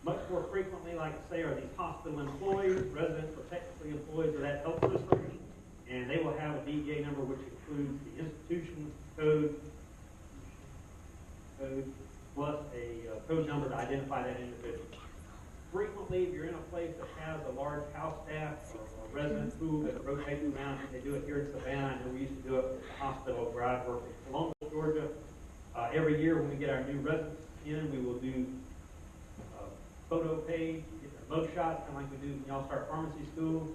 Much more frequently, like I say, are these hospital employees, residents or technically employees of that health system, and they will have a DEA number which includes the institution code plus a code number to identify that individual. Frequently, if you're in a place that has a large house staff or a resident pool that rotates around, they do it here in Savannah. I know we used to do it at the hospital where I work in Columbus, Georgia. Every year when we get our new residents in, we will do photo page, get their mug shots, kind of like we do when y'all start pharmacy school.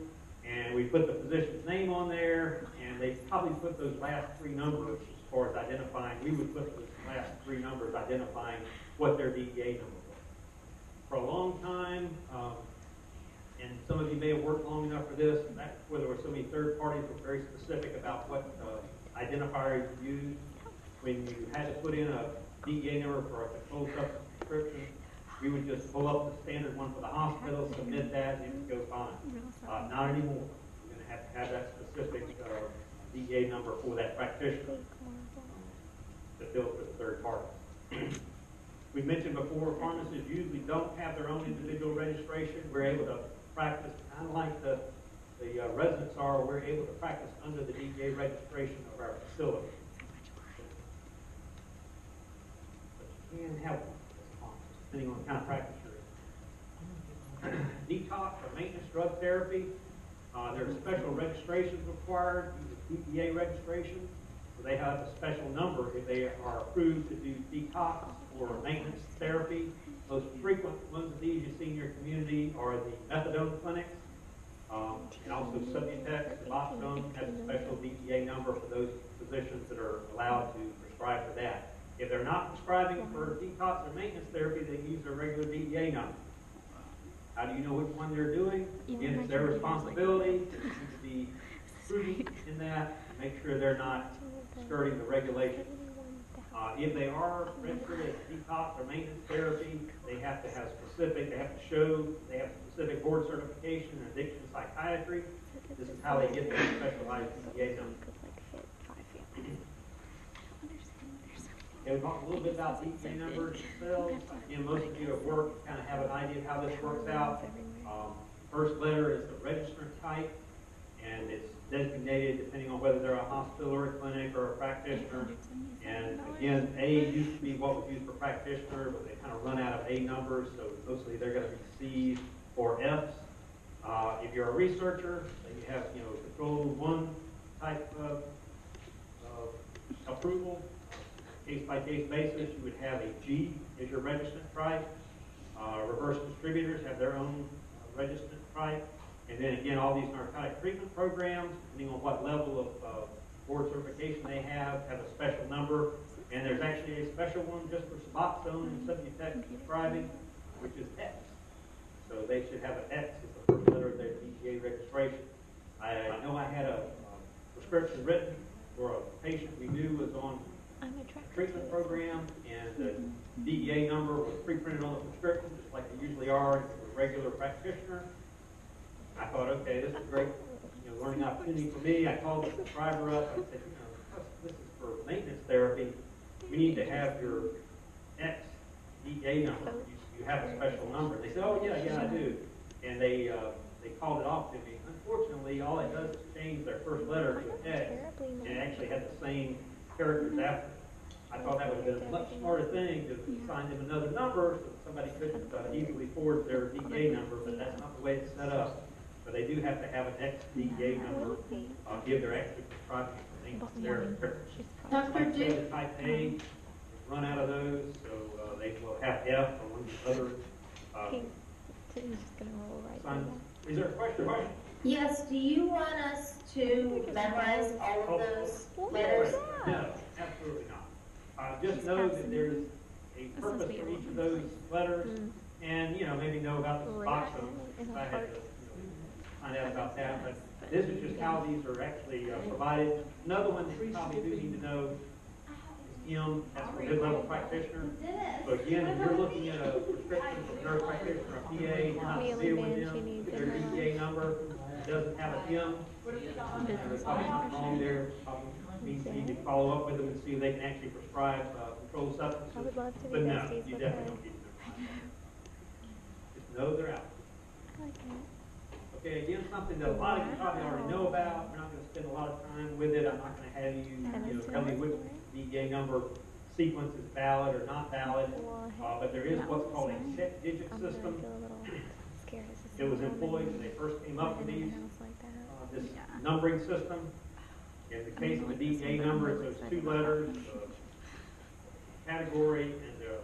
And we put the physician's name on there, and they probably put those last 3 numbers as far as identifying. We would put those last 3 numbers identifying what their DEA number was. For a long time, and some of you may have worked long enough for this, back where there were so many third parties were very specific about what identifiers you used. When you had to put in a DEA number for a controlled substance prescription, we would just pull up the standard one for the hospital, submit that, and it would go fine. Not anymore. We're going to have that specific DEA number for that practitioner to fill for the third party. We mentioned before, pharmacists usually don't have their own individual registration. We're able to practice kind of like the residents are. We're able to practice under the DEA registration of our facility. But you can have one, depending on the kind of practice you're in. Detox or maintenance drug therapy. There are special registrations required, DEA registration. So they have a special number if they are approved to do detox or maintenance therapy. Most frequent ones of these you see in your community are the methadone clinics, and also Subutex, Suboxone has a special DEA number for those physicians that are allowed to prescribe for that. If they're not prescribing for detox or maintenance therapy, they use their regular DEA number. How do you know which one they're doing? Again, it's their responsibility to be prudent in that, and make sure they're not skirting the regulation. If they are registered as detox or maintenance therapy, they have to have specific board certification in addiction psychiatry. This is how they get their specialized DEA number. Okay, we talked a little bit about DEA numbers themselves. Again, most of you have worked, kind of have an idea of how this works out. First letter is the registrant type, and it's designated depending on whether they're a hospital or a clinic or a practitioner. And again, A used to be what was used for practitioner, but they kind of run out of A numbers, so mostly they're going to be C's or F's. If you're a researcher, then you have, control 1 type of case-by-case basis, you would have a G as your registrant price. Reverse distributors have their own registrant price. And then again, all these narcotic treatment programs, depending on what level of board certification they have a special number. And there's actually a special one just for Suboxone and Subutex prescribing, which is X. So they should have an X as the first letter of their DEA registration. I know I had a prescription written for a patient we knew was on a treatment program, and the DEA number was pre-printed on the prescription, just like they usually are for a regular practitioner. I thought, okay, this is great, learning opportunity for me. I called the prescriber up. I said, this is for maintenance therapy. We need to have your X DEA number. You have a special number. They said, oh, yeah, I do. And they called it off to me. Unfortunately, all it does is change their first letter to an X, and it actually had the same characters after it. I thought that would have been a much smarter thing to assign them another number so somebody couldn't easily forward their DEA number, but that's not the way it's set up. But they do have to have an X DEA number, give their extra prescribing information there. Dr. Like the type A, run out of those, so they will have F or one of the other signs. Is there a question? Yes, do you want us to memorize all of those letters? No, absolutely not. Just know that there's a purpose for each of those letters, and maybe know about the Suboxone. If I had to find out about that, but this is just how these are actually provided. Another one that you probably do need to know is M. That's for mid-level practitioner. So again, if you're looking at a prescription from a nurse practitioner or PA, you're not familiar with them, their DEA number doesn't have a M. There's probably something wrong there. You need to follow up with them and see if they can actually prescribe controlled substances. I would love to be But no, besties you with definitely her. don't need to. Just know they're out. I like it. Okay, again, something that a lot of you probably already know about. We're not going to spend a lot of time with it. I'm not going to have you, tell me which DEA number sequence is valid or not valid. But there is what's called a check digit system. It was employed when they first came up with these, this numbering system. In the case of the DEA number, it's those two letters, category, and the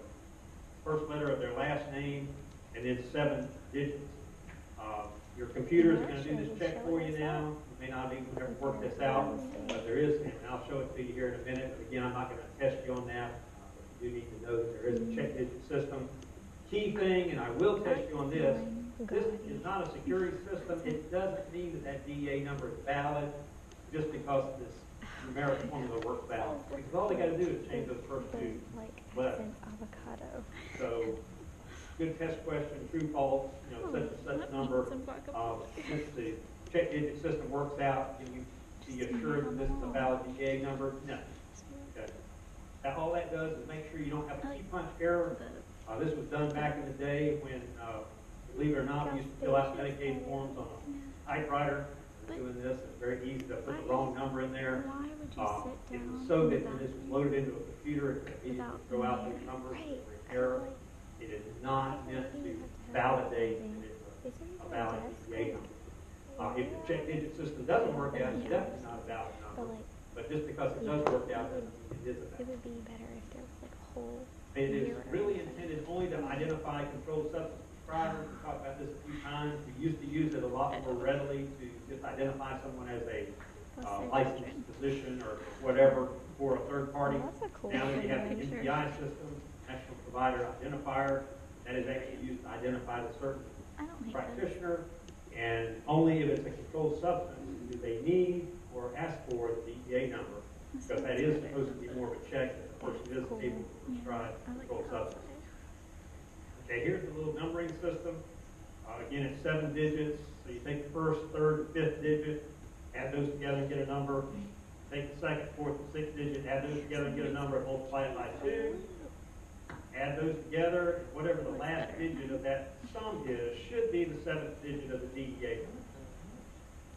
first letter of their last name, and then 7 digits. Your computers are going to do this check for you now. You may not even ever work this out, but there is, and I'll show it to you here in a minute. But again, I'm not going to test you on that. But you do need to know that there is a check digit system. Key thing, and I will test you on this, this is not a security system. It doesn't mean that that DEA number is valid just because this numeric formula works valid. Because all they got to do is change those first two letters. So, good test question, true, false, such and such number. If the check digit system works out, can you be assured that this is a valid DEA number? No. Okay. All that does is make sure you don't have a key punch error. This was done back in the day when, believe it or not, we used to fill out Medicaid forms on a typewriter. Doing this, it's very easy to put the wrong number in there. It was so that when this was loaded into a computer, it could immediately throw out those numbers for error. It is not meant to validate that it's a valid DEA number. If the check digit system doesn't work out, it's definitely not a valid number. But just because it does work out doesn't mean it is a valid number. It would be better if there was like a whole. It is really intended only to identify controlled substance prescribers. We talked about this a few times. We used to use it a lot more readily to just identify someone as a licensed physician or whatever for a third party. Now that you have the NPI system, National Provider Identifier, that is actually used to identify the certain practitioner, and only if it's a controlled substance do they need or ask for the DEA number, because that is supposed to be more of a check that the person is able to prescribe controlled substance. Okay, here's the little numbering system. Again, it's 7 digits. So you take the first, third, and fifth digit, add those together and get a number. Take the second, fourth, and sixth digit, add those together and get a number, and multiply it by 2. Add those together, and whatever the last digit of that sum is should be the 7th digit of the DEA.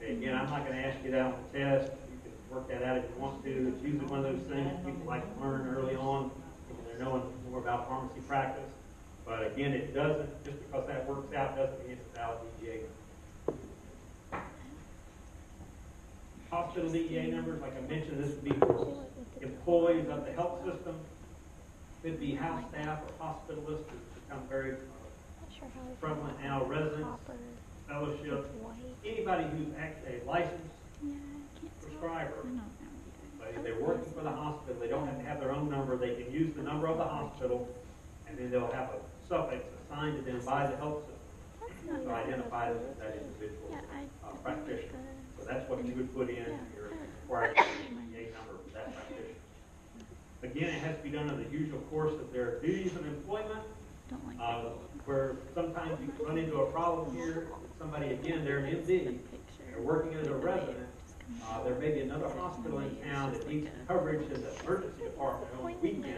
Okay, again, I'm not going to ask you that on the test. You can work that out if you want to. It's usually one of those things people like to learn early on when they're knowing more about pharmacy practice. But again, it doesn't, just because that works out doesn't mean it's a valid DEA number. Hospital DEA numbers, like I mentioned, this would be for employees of the health system. could be house staff or hospitalists, it's become very Not sure how I feel prevalent about now, residents, copper fellowship, with white. anybody who's actually a licensed Yeah, I can't tell. prescriber. I don't know what that But if they're working for the hospital, they don't have to have their own number, they can use the number of the hospital, and then they'll have a suffix assigned to them by the health system to identify them as that individual Yeah, practitioner. So that's what you would put in your required DEA number for that practitioner. Again, it has to be done in the usual course of their duties of employment, don't like where sometimes you run into a problem here, somebody, again, they're an MD, picture. they're working as a resident, there may be another hospital in town that needs coverage in the emergency department on the weekend.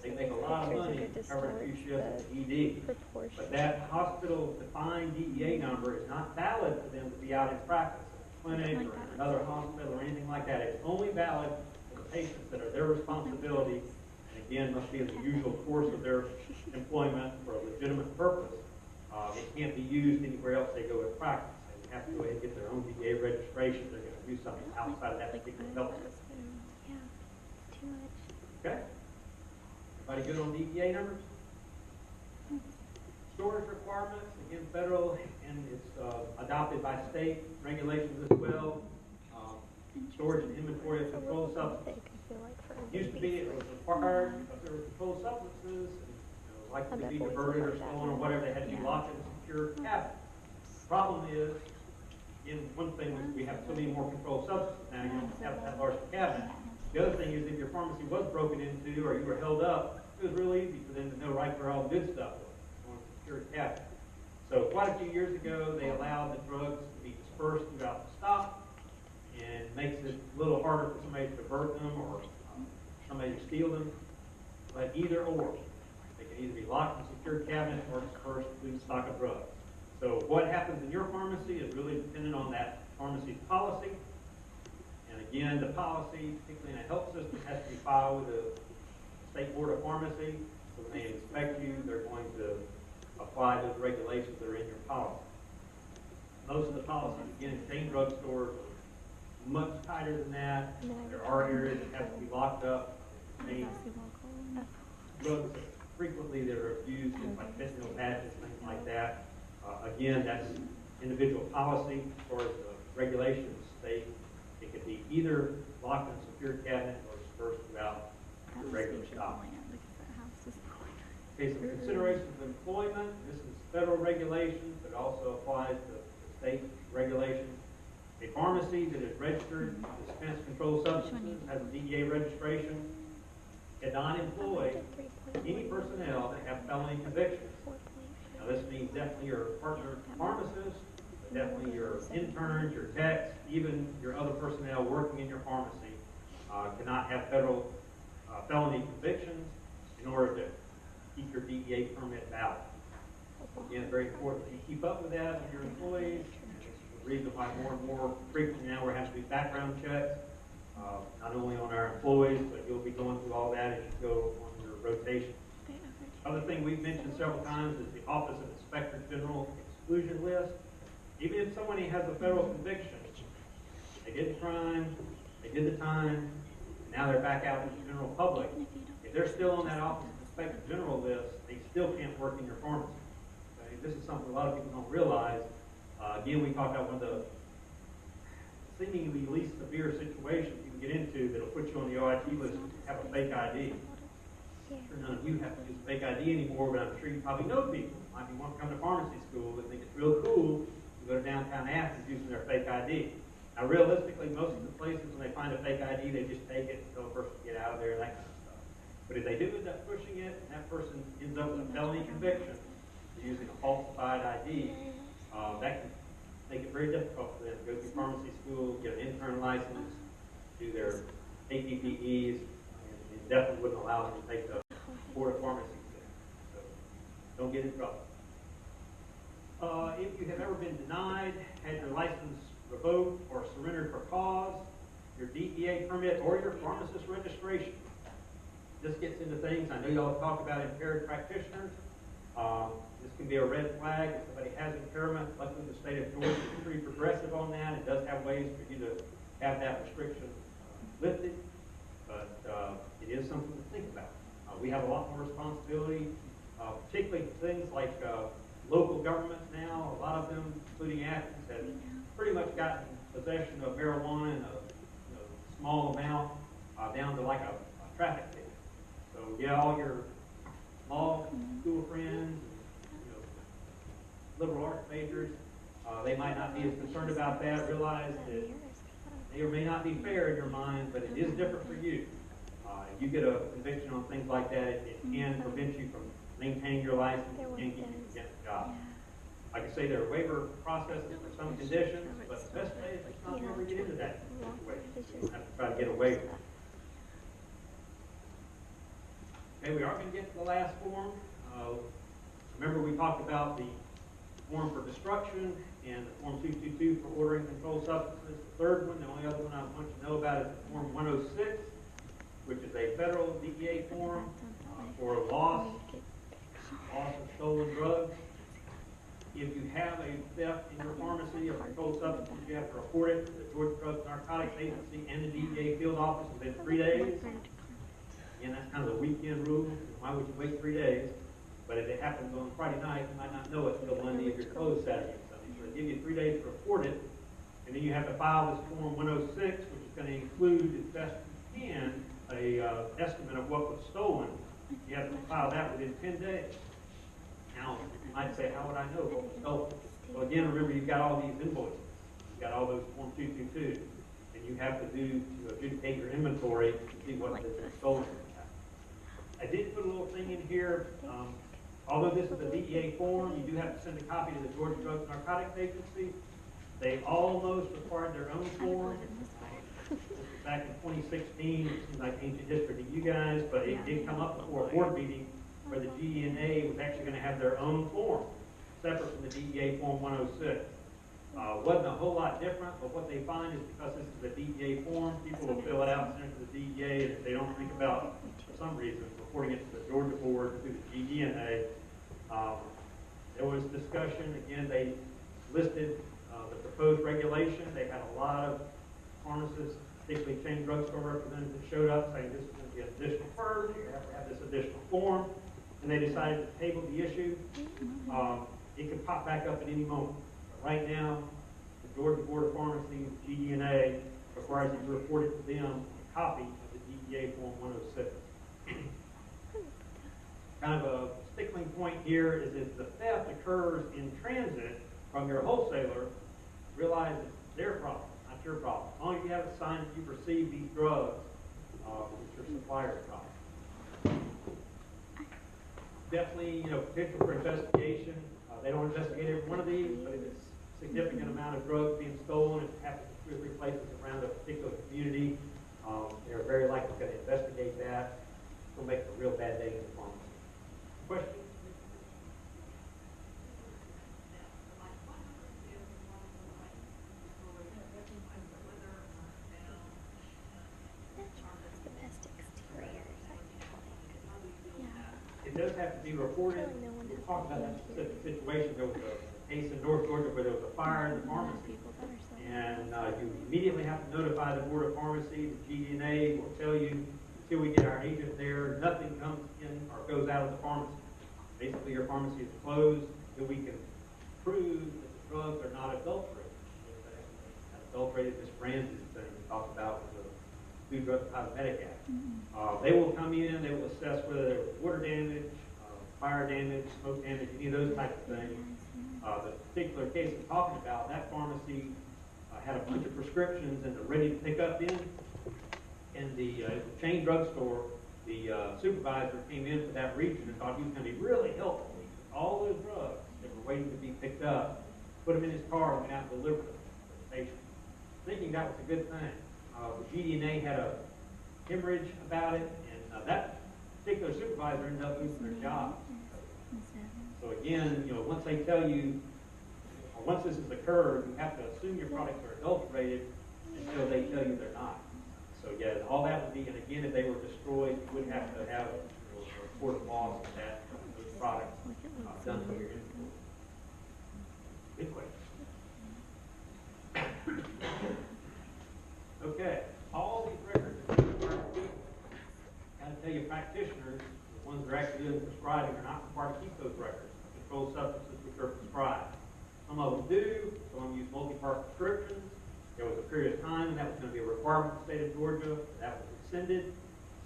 They make a lot of money covering 2 shifts in ED. Proportion. But that hospital-defined DEA number is not valid for them to be out in practice, in a clinic or in another hospital or anything like that. It's only valid for the patients that are their responsibility, and again, must be in the usual course of their employment for a legitimate purpose. It can't be used anywhere else they go in practice. They have to go ahead and get their own DEA registration. They're going to do something outside of that particular health system. Yeah, too much. Okay? Everybody good on DEA numbers? Storage requirements, again, federal, and it's adopted by state regulations as well. Storage and inventory of controlled substances. I feel like for Used to be, it was required because there were controlled substances, and, likely to be diverted or stolen or whatever, they had to be locked in a secure cabinet. Problem is, again, one thing is we have so many more controlled substances now, you don't have that large cabinet. The other thing is if your pharmacy was broken into or you were held up, it was real easy for them to know right where all the good stuff was on a secure cabinet. So quite a few years ago, they allowed the drugs to be dispersed throughout the stop, and makes it a little harder for somebody to divert them or somebody to steal them. But either or, they can either be locked in a secure cabinet or dispersed through the stock of drugs. So what happens in your pharmacy is really dependent on that pharmacy's policy. And again, the policy, particularly in a health system, has to be filed with the State Board of Pharmacy. So when they inspect you, they're going to apply those regulations that are in your policy. Most of the policies, again, in chain drugstores are much tighter than that. There are areas that have to be locked up. Main drugs frequently that are used in like fentanyl patches, things like that. Again, that's individual policy as far as the regulations state. It could be either locked in a secure cabinet or dispersed throughout the regular stop. Okay, so considerations of employment. This is federal regulations, but it also applies to state regulations. A pharmacy that is registered to dispense controlled substances has a DEA registration cannot employ any personnel that have felony convictions. Now, this means definitely your partner pharmacists, but definitely your interns, your techs, even your other personnel working in your pharmacy cannot have federal felony convictions in order to keep your DEA permit valid. Again, very important that you keep up with that with your employees. The reason why more and more frequently now we're having to do background checks, not only on our employees, but you'll be going through all that as you go on your rotation. Other thing we've mentioned several times is the Office of Inspector General exclusion list. Even if somebody has a federal conviction, they did the crime, they did the time, and now they're back out in the general public. If they're still on that Office of Inspector General list, they still can't work in your pharmacy. Okay? This is something a lot of people don't realize. Again, we talked about one of the seemingly least severe situations you can get into that'll put you on the OIT list if you have a fake ID. I'm sure none of you have to use fake ID anymore, but I'm sure you probably know people who might be wanting to come to pharmacy school that think it's real cool to go to downtown Athens using their fake ID. Now, realistically, most of the places when they find a fake ID, they just take it and tell the person to get out of there and that kind of stuff. But if they do end up pushing it and that person ends up with a felony conviction for using a falsified ID, that can make it very difficult for them to go through pharmacy school, get an intern license, do their APPEs, and definitely wouldn't allow them to take the Board of Pharmacy exam. So don't get in trouble. If you have ever been denied, had your license revoked or surrendered for cause, your DEA permit, or your pharmacist registration. This gets into things, I know y'all talk about impaired practitioners. This can be a red flag if somebody has impairment. Luckily, the state of Georgia is pretty progressive on that. It does have ways for you to have that restriction lifted, but it is something to think about. we have a lot more responsibility, particularly things like local governments now. A lot of them, including Athens, have pretty much gotten possession of marijuana in a small amount down to like a traffic ticket. So yeah, all your law school friends, liberal arts majors, they might not be as concerned about that. Realize that it may or may not be fair in your mind, but it is different for you. If you get a conviction on things like that, it can prevent you from maintaining your license and can keep you from getting a job. Like I say, there are waiver processes for some conditions, but the best way is just not to ever get into that situation. You have to try to get a waiver. Okay, we are going to get to the last form. Remember we talked about the form for destruction and the form 222 for ordering controlled substances. The third one, the only other one I want you to know about is the form 106, which is a federal DEA form for loss of stolen drugs. If you have a theft in your pharmacy of controlled substances, you have to report it to the Georgia Drug and Narcotics Agency and the DEA field office within 3 days. Again, that's kind of the weekend rule. Why would you wait 3 days? But if it happens on Friday night, you might not know it until Monday if you're closed Saturday and Sunday. So they give you 3 days to report it, and then you have to file this form 106, which is going to include, as best you can, a estimate of what was stolen. You have to file that within 10 days. Now, you might say, how would I know what was stolen? Well, again, remember, you've got all these invoices. You've got all those Form 222, and you have to adjudicate your inventory to see what is stolen. I did put a little thing in here. Although this is a DEA form, you do have to send a copy to the Georgia Drug and Narcotics Agency. They almost required their own form. This was back in 2016. It seems like ancient history to you guys, but it did come up before a board meeting where the GENA was actually going to have their own form, separate from the DEA Form 106. Wasn't a whole lot different, but what they find is because this is a DEA form, people will fill it out, send it to the DEA, and if they don't think about, for some reason, reporting it to the Georgia board through the GENA. There was discussion, again, they listed the proposed regulation. They had a lot of pharmacists, particularly chain drugstore representatives, that showed up saying this is going to be an additional burden, you have to have this additional form, and they decided to table the issue. It could pop back up at any moment. But right now, the Georgia Board of Pharmacy, GENA, requires you to report it to them a copy of the DEA Form 106. Kind of a stickling point here is if the theft occurs in transit from your wholesaler, realize it's their problem, not your problem. As long as you have a sign that you've received these drugs, it's your supplier's problem. Definitely, potential for investigation. They don't investigate every one of these, but if it's a significant amount of drugs being stolen, it happens in 2 or 3 places around a particular community, they're very likely going to investigate that. It'll make it a real bad day in the pharmacy. Question? It does have to be reported. We'll talk about that specific situation. There was a case in North Georgia where there was a fire in the pharmacy, and you immediately have to notify the Board of Pharmacy. The GENA will tell you, until we get our agent there, nothing comes in or goes out of the pharmacy. Basically, your pharmacy is closed until we can prove that the drugs are not adulterated. Adulterated, Ms. Francis talked about with the Food, Drug, and Cosmetic Act. They will come in, they will assess whether there was water damage, fire damage, smoke damage, any of those types of things. The particular case we're talking about, that pharmacy had a bunch of prescriptions and they're ready to pick up in the chain drugstore. The supervisor came in for that region and thought he was going to be really helpful. He took all those drugs that were waiting to be picked up, put them in his car, and went out and delivered them to the patient, thinking that was a good thing. The GDNA had a hemorrhage about it, and that particular supervisor ended up losing their job. So again, once they tell you, or once this has occurred, you have to assume your products are adulterated until they tell you they're not. So yeah, all that would be, and again, if they were destroyed, you would have to have a report of loss of that, those products done from your inventory. Good question. Okay, all these records are got to tell you, practitioners, that was rescinded,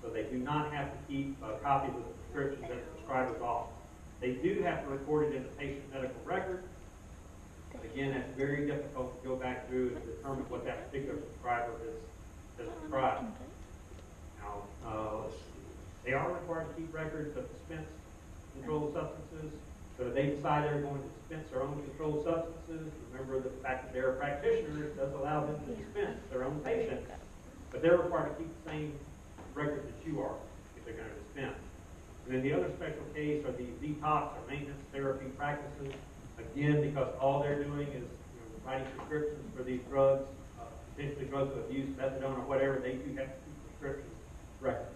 so they do not have to keep copies of the prescriptions at the prescriber's office. They do have to record it in the patient medical record. But again, that's very difficult to go back through and determine what that particular prescriber has prescribed. Now, let's see. They are required to keep records of dispensed controlled substances. So if they decide they're going to dispense their own controlled substances, remember the fact that they're a practitioner does allow them to dispense their own patients, but they're required to keep the same records that you are if they're going to dispense. And then the other special case are the detox or maintenance therapy practices. Again, because all they're doing is writing prescriptions for these drugs, potentially drugs of abuse, methadone, or whatever, they do have to keep prescriptions records.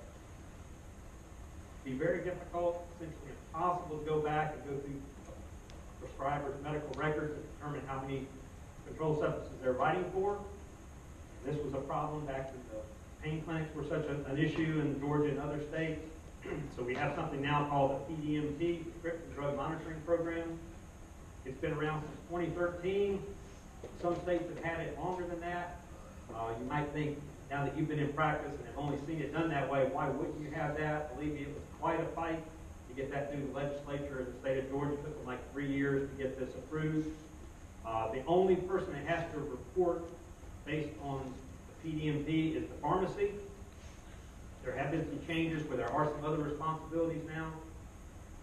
Be very difficult, essentially impossible to go back and go through prescribers' medical records and determine how many controlled substances they're writing for. This was a problem back when the pain clinics were such an issue in Georgia and other states. So we have something now called the PDMT, Prescription Drug Monitoring Program. It's been around since 2013. Some states have had it longer than that. You might think, now that you've been in practice and have only seen it done that way, why wouldn't you have that? Believe me, it was quite a fight to get that through the legislature in the state of Georgia. It took them like 3 years to get this approved. The only person that has to report based on the PDMT is the pharmacy. There have been some changes where there are some other responsibilities now.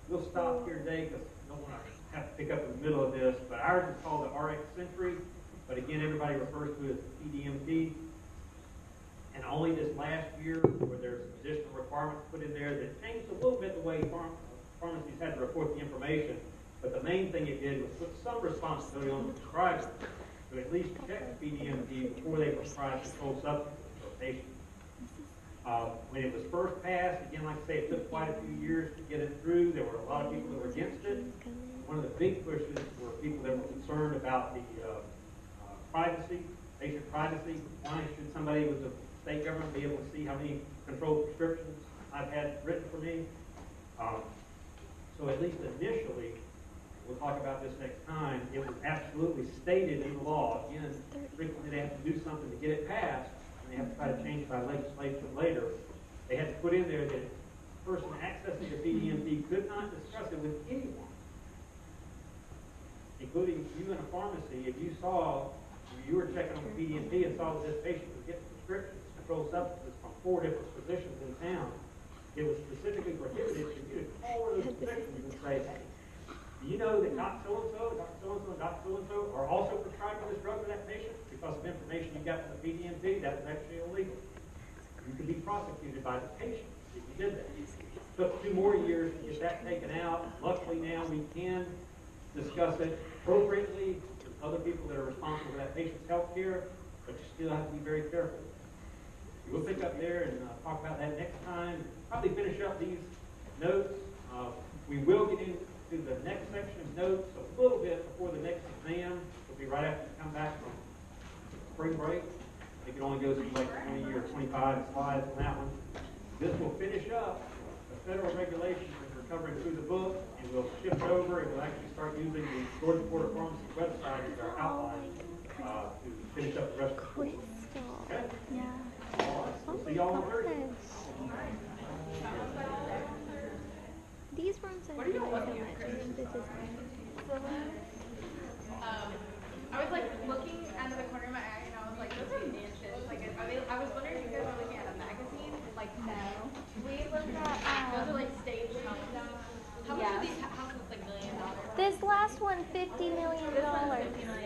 We'll stop here today because I don't want to have to pick up in the middle of this, but ours is called the RX Century, but again, everybody refers to it as the PDMT. And only this last year, where there's some additional requirements put in there that changed a little bit the way pharmacies had to report the information, but the main thing it did was put some responsibility on the prescriber to at least check the PDMT before they prescribe controlled substances for a patient. When it was first passed, again, like I say, it took quite a few years to get it through. There were a lot of people that were against it. One of the big pushes were people that were concerned about the privacy, patient privacy. Why should somebody with the state government be able to see how many controlled prescriptions I've had written for me? So at least initially, we'll talk about this next time, it was absolutely stated in the law. Again, frequently they have to do something to get it passed, and they have to try to change by legislation later. They had to put in there that the person accessing the PDMT could not discuss it with anyone, including you in a pharmacy. If you saw, you were checking on the PDMT and saw that this patient was getting prescriptions, controlled substances from 4 different physicians in town, it was specifically prohibited for you to call one of those physicians and say, hey, do you know that Dr. So-and-so, Dr. So-and-so, and Dr. So-and-so are also prescribing this drug for that patient because of information you got from the PDMT? That was actually illegal. You could be prosecuted by the patient if you did that. It took 2 more years to get that taken out. Luckily now we can discuss it appropriately with other people that are responsible for that patient's health care, but you still have to be very careful. We'll pick up there and talk about that next time. Probably finish up these notes. We will get into the next section of notes a little bit before the next exam. It'll be right after you come back from spring break. I think it only goes through like 20 or 25 slides on that one. This will finish up the federal regulations that we're covering through the book, and we'll shift over and we'll actually start using the Georgia Board of Pharmacy website as our outline to finish up the rest of the course. Okay? Yeah. All right. We'll see y'all on Thursday. These rooms are really so much. I think this is I was like looking out of the corner of my eye and I was like, those are mansions. Like, I was wondering if you guys were looking at a magazine. Like, no. We looked at, Those are like staged houses. How much are these houses? Like $1 million? this last one, $50 million. This one's $50 million.